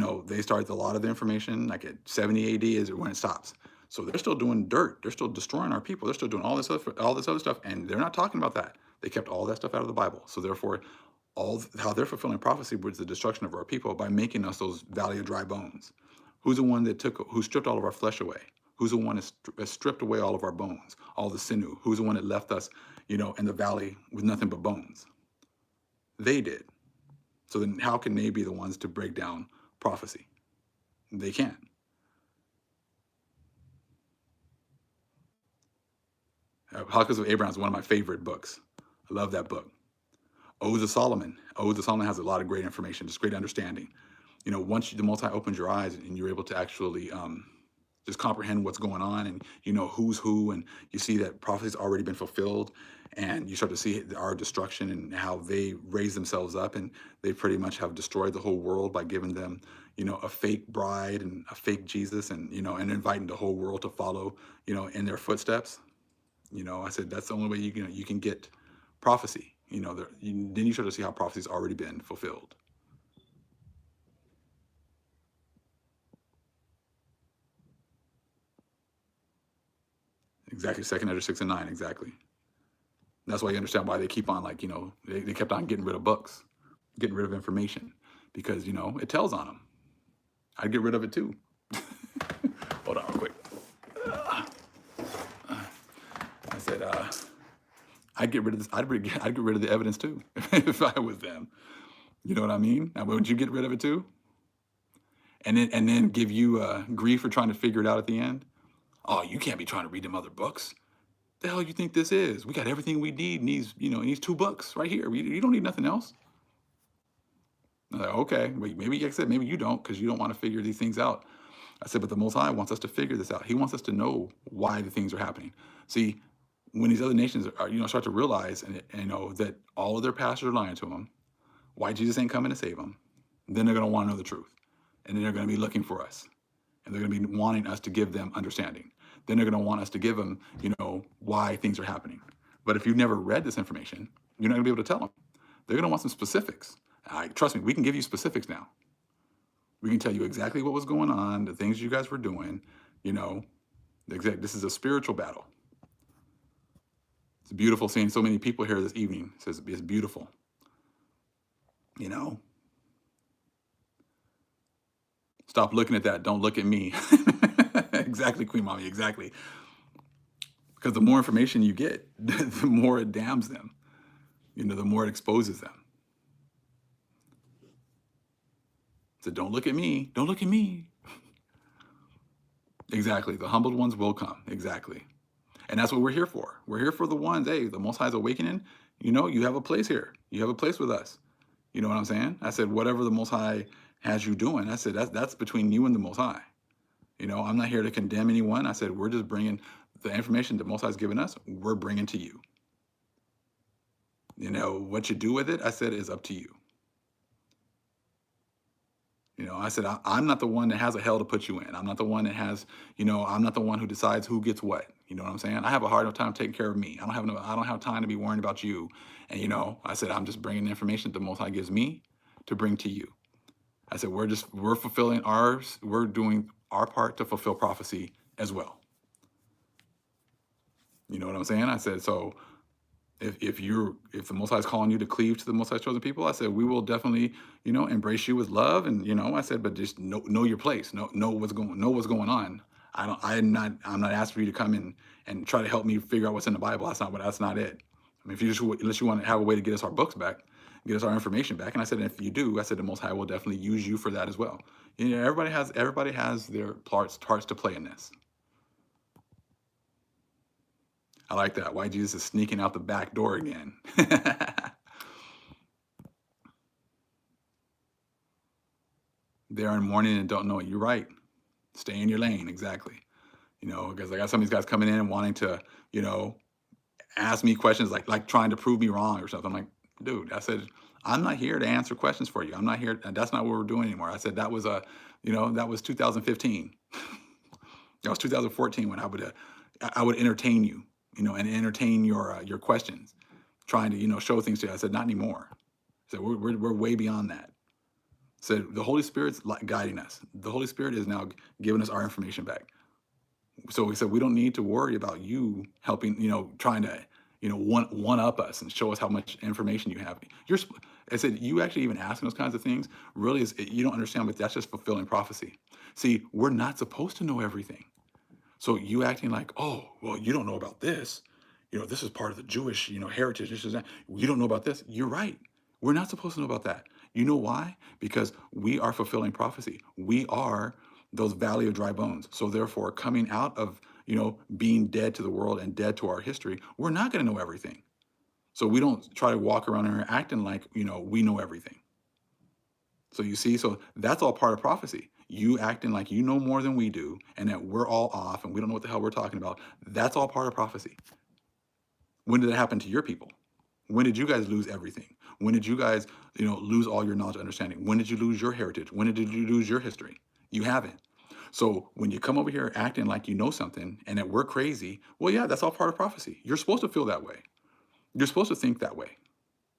lot of the information, like at 70 AD is when it stops. So they're still doing dirt. They're still destroying our people. They're still doing all this other stuff. And they're not talking about that. They kept all that stuff out of the Bible. So therefore, how they're fulfilling prophecy was the destruction of our people by making us those Valley of Dry Bones. Who's the one who stripped all of our flesh away? Who's the one that stripped away all of our bones, all the sinew? Who's the one that left us, in the valley with nothing but bones? They did. So then how can they be the ones to break down prophecy? They can't. Hawkins of Abraham is one of my favorite books. I love that book. Odes of Solomon. Odes of Solomon has a lot of great information, just great understanding. Once the Most High opens your eyes and you're able to actually just comprehend what's going on, and who's who, and you see that prophecy's already been fulfilled, and you start to see our destruction and how they raise themselves up, and they pretty much have destroyed the whole world by giving them a fake bride and a fake Jesus, and and inviting the whole world to follow in their footsteps. I said that's the only way you can get prophecy. Then you start to see how prophecy's already been fulfilled. Exactly, 2 Ezra 6 and 9, exactly. That's why you understand why they keep on, they kept on getting rid of books, getting rid of information, because, it tells on them. I'd get rid of it too. Hold on real quick. I said, I'd get rid of this. I'd get rid of the evidence too if I was them. You know what I mean? Now, would you get rid of it too? And then give you grief for trying to figure it out at the end? Oh, you can't be trying to read them other books. The hell you think this is? We got everything we need in these, in these 2 books right here. You don't need nothing else. I'm like, okay, wait, maybe, like I said, maybe you don't, because you don't want to figure these things out. I said, but the Most High wants us to figure this out. He wants us to know why the things are happening. See, when these other nations are, start to realize and that all of their pastors are lying to them, why Jesus ain't coming to save them, then they're going to want to know the truth. And then they're going to be looking for us. And they're going to be wanting us to give them understanding. Then they're going to want us to give them, why things are happening. But if you've never read this information, you're not going to be able to tell them. They're going to want some specifics. Trust me, we can give you specifics now. We can tell you exactly what was going on, the things you guys were doing, you know, this is a spiritual battle. It's beautiful seeing so many people here this evening. It says it's beautiful, you know. Stop looking at that. Don't look at me. Exactly, Queen Mommy, exactly. Because the more information you get, the more it damns them, you know, the more it exposes them. So don't look at me. Don't look at me. Exactly. The humbled ones will come. Exactly. And that's what we're here for. We're here for the ones, hey, the Most High's awakening. You know, you have a place here. You have a place with us. You know what I'm saying? I said, whatever the Most High has you doing, I said, that's between you and the Most High. You know, I'm not here to condemn anyone. I said, we're just bringing the information that Most High's given us, we're bringing to you. You know, what you do with it, I said, is up to you. You know, I said, I'm not the one that has a hell to put you in. I'm not the one that has, you know, I'm not the one who decides who gets what. You know what I'm saying? I have a hard enough time taking care of me. I don't have time to be worrying about you. And, you know, I said, I'm just bringing the information that the Most High gives me to bring to you. I said, we're fulfilling ours. We're doing our part to fulfill prophecy as well. You know what I'm saying? I said, so if the Most High is calling you to cleave to the Most High chosen people, I said we will definitely, you know, embrace you with love, and you know, I said, but just know your place, know what's going on. I'm not asking for you to come in and try to help me figure out what's in the Bible. That's not it. I mean, if you just unless you want to have a way to get us our books back, get us our information back, and I said, if you do, I said the Most High will definitely use you for that as well. You know, everybody has their parts to play in this. I like that. Why Jesus is sneaking out the back door again. They're in mourning and don't know it. You're right. Stay in your lane. Exactly. You know, because I got some of these guys coming in and wanting to, you know, ask me questions like trying to prove me wrong or something. I'm like, dude, I said, I'm not here to answer questions for you. I'm not here. That's not what we're doing anymore. I said, that was that was 2015. That was 2014 when I would entertain you, you know, and entertain your questions, trying to, you know, show things to you. I said, not anymore. So we're way beyond that. So the Holy Spirit's guiding us. The Holy Spirit is now giving us our information back. So we said we don't need to worry about you helping, you know, trying to, you know, one up us and show us how much information you have. I said, you actually even asking those kinds of things really is, you don't understand, but that's just fulfilling prophecy. See, we're not supposed to know everything. So you acting like, oh, well, you don't know about this. You know, this is part of the Jewish, you know, heritage. This is that. You don't know about this. You're right. We're not supposed to know about that. You know why? Because we are fulfilling prophecy. We are those valley of dry bones. So therefore, coming out of, you know, being dead to the world and dead to our history, we're not going to know everything. So we don't try to walk around here acting like, you know, we know everything. So you see, so that's all part of prophecy. You acting like you know more than we do and that we're all off and we don't know what the hell we're talking about. That's all part of prophecy. When did it happen to your people? When did you guys lose everything? When did you guys, you know, lose all your knowledge and understanding? When did you lose your heritage? When did you lose your history? You haven't. So when you come over here acting like you know something and that we're crazy, well, yeah, that's all part of prophecy. You're supposed to feel that way. You're supposed to think that way.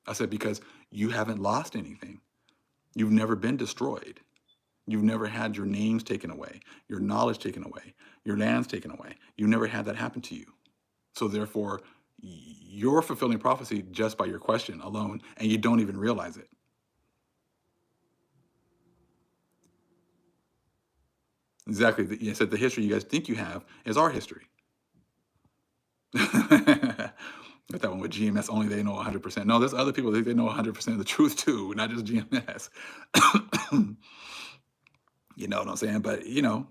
I said, because you haven't lost anything. You've never been destroyed. You've never had your names taken away, your knowledge taken away, your lands taken away. You never had that happen to you. So therefore, you're fulfilling prophecy just by your question alone, and you don't even realize it. Exactly. You said the history you guys think you have is our history. But that one with GMS, only they know 100%. No, there's other people, they know 100% of the truth too, not just GMS. You know what I'm saying? But, you know,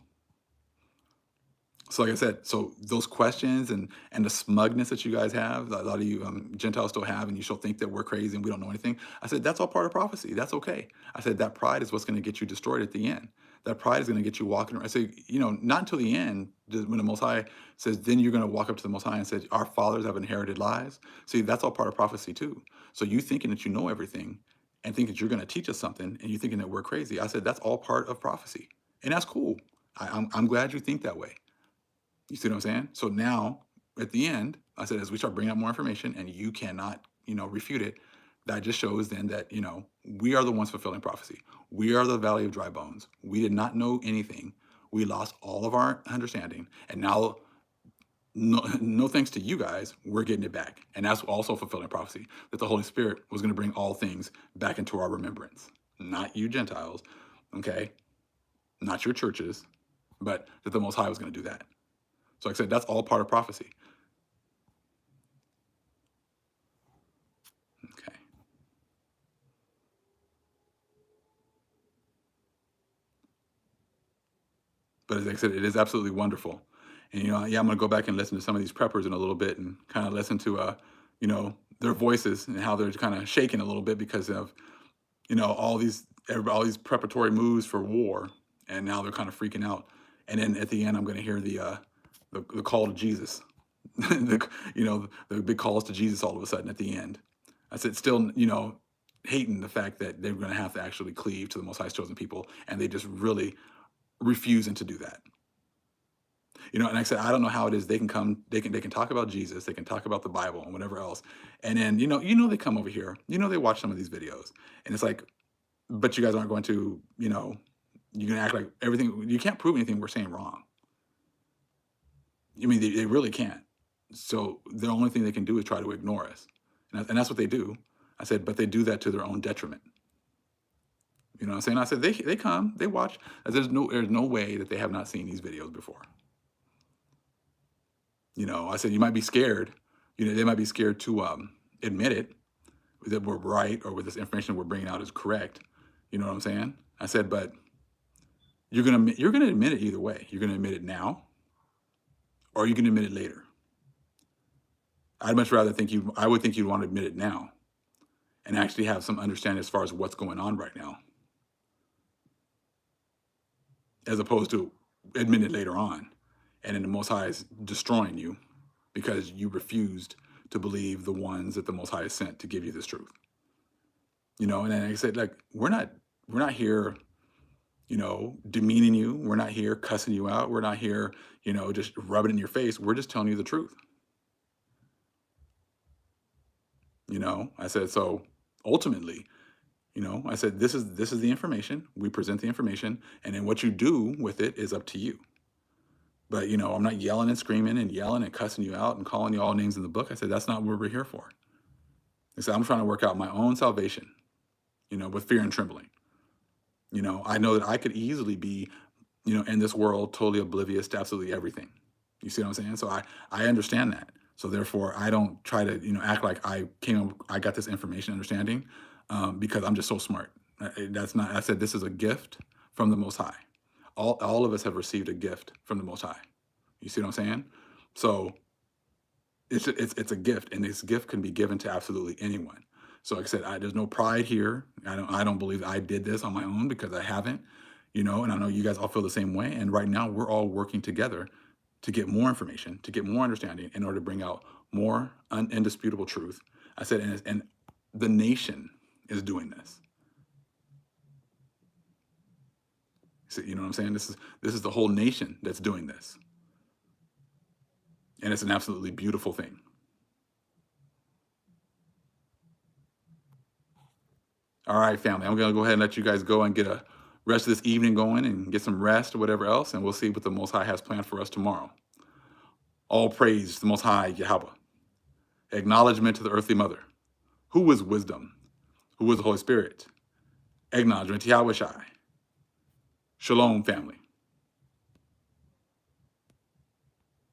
so like I said, so those questions and the smugness that you guys have, a lot of you Gentiles still have, and you still think that we're crazy and we don't know anything. I said, that's all part of prophecy. That's okay. I said, that pride is what's going to get you destroyed at the end. That pride is going to get you walking around. I say, you know, not until the end, when the Most High says, then you're going to walk up to the Most High and say, our fathers have inherited lies. See, that's all part of prophecy too. So you thinking that you know everything and think that you're going to teach us something and you thinking that we're crazy. I said, that's all part of prophecy. And that's cool. I'm glad you think that way. You see what I'm saying? So now at the end, I said, as we start bringing up more information and you cannot, you know, refute it, that just shows then that, you know, we are the ones fulfilling prophecy. We are the valley of dry bones. We did not know anything. We lost all of our understanding. And now, no thanks to you guys, we're getting it back. And that's also fulfilling prophecy, that the Holy Spirit was going to bring all things back into our remembrance. Not you Gentiles, okay? Not your churches, but that the Most High was going to do that. So like I said, that's all part of prophecy. Okay. But as I said, it is absolutely wonderful. And, yeah, I'm going to go back and listen to some of these preppers in a little bit and kind of listen to, their voices and how they're kind of shaking a little bit because of, all these preparatory moves for war. And now they're kind of freaking out. And then at the end, I'm going to hear the call to Jesus, the big calls to Jesus all of a sudden at the end. I said, still, hating the fact that they're going to have to actually cleave to the Most High's chosen people. And they just really refusing to do that. And like I said, I don't know how it is they can come, they can talk about Jesus, they can talk about the Bible and whatever else. And then, they come over here, they watch some of these videos and it's like, but you guys aren't going to, you're going to act like everything, you can't prove anything we're saying wrong. I mean, they really can't. So the only thing they can do is try to ignore us. And that's what they do. I said, but they do that to their own detriment. You know what I'm saying? I said, they come, they watch. There's no way that they have not seen these videos before. I said, you might be scared. They might be scared to admit it, that we're right or with this information we're bringing out is correct. You know what I'm saying? I said, but you're gonna admit it either way. You're gonna admit it now, or you can admit it later. I'd much rather I would think you'd want to admit it now, and actually have some understanding as far as what's going on right now, as opposed to admit it later on, and then the Most High is destroying you because you refused to believe the ones that the Most High has sent to give you this truth. And then I said, like, we're not here, demeaning you. We're not here cussing you out. We're not here, just rubbing it in your face. We're just telling you the truth. I said, so ultimately, I said, this is the information. We present the information, and then what you do with it is up to you. But, I'm not yelling and screaming and yelling and cussing you out and calling you all names in the book. I said, that's not what we're here for. I said, I'm trying to work out my own salvation, with fear and trembling. I know that I could easily be, in this world, totally oblivious to absolutely everything. You see what I'm saying? So I understand that. So therefore, I don't try to, act like I got this information understanding because I'm just so smart. That's not, I said, this is a gift from the Most High. All of us have received a gift from the Most High. You see what I'm saying? So it's a gift, and this gift can be given to absolutely anyone. So like I said, there's no pride here. I don't believe I did this on my own, because I haven't, and I know you guys all feel the same way. And right now we're all working together to get more information, to get more understanding in order to bring out more indisputable truth. I said, and the nation is doing this. So, you know what I'm saying? This is the whole nation that's doing this. And it's an absolutely beautiful thing. All right, family, I'm going to go ahead and let you guys go and get a rest of this evening going and get some rest or whatever else, and we'll see what the Most High has planned for us tomorrow. All praise to the Most High, Yahweh. Acknowledgement to the earthly mother. Who is wisdom? Who is the Holy Spirit? Acknowledgement to Yahweh Shai. Shalom, family.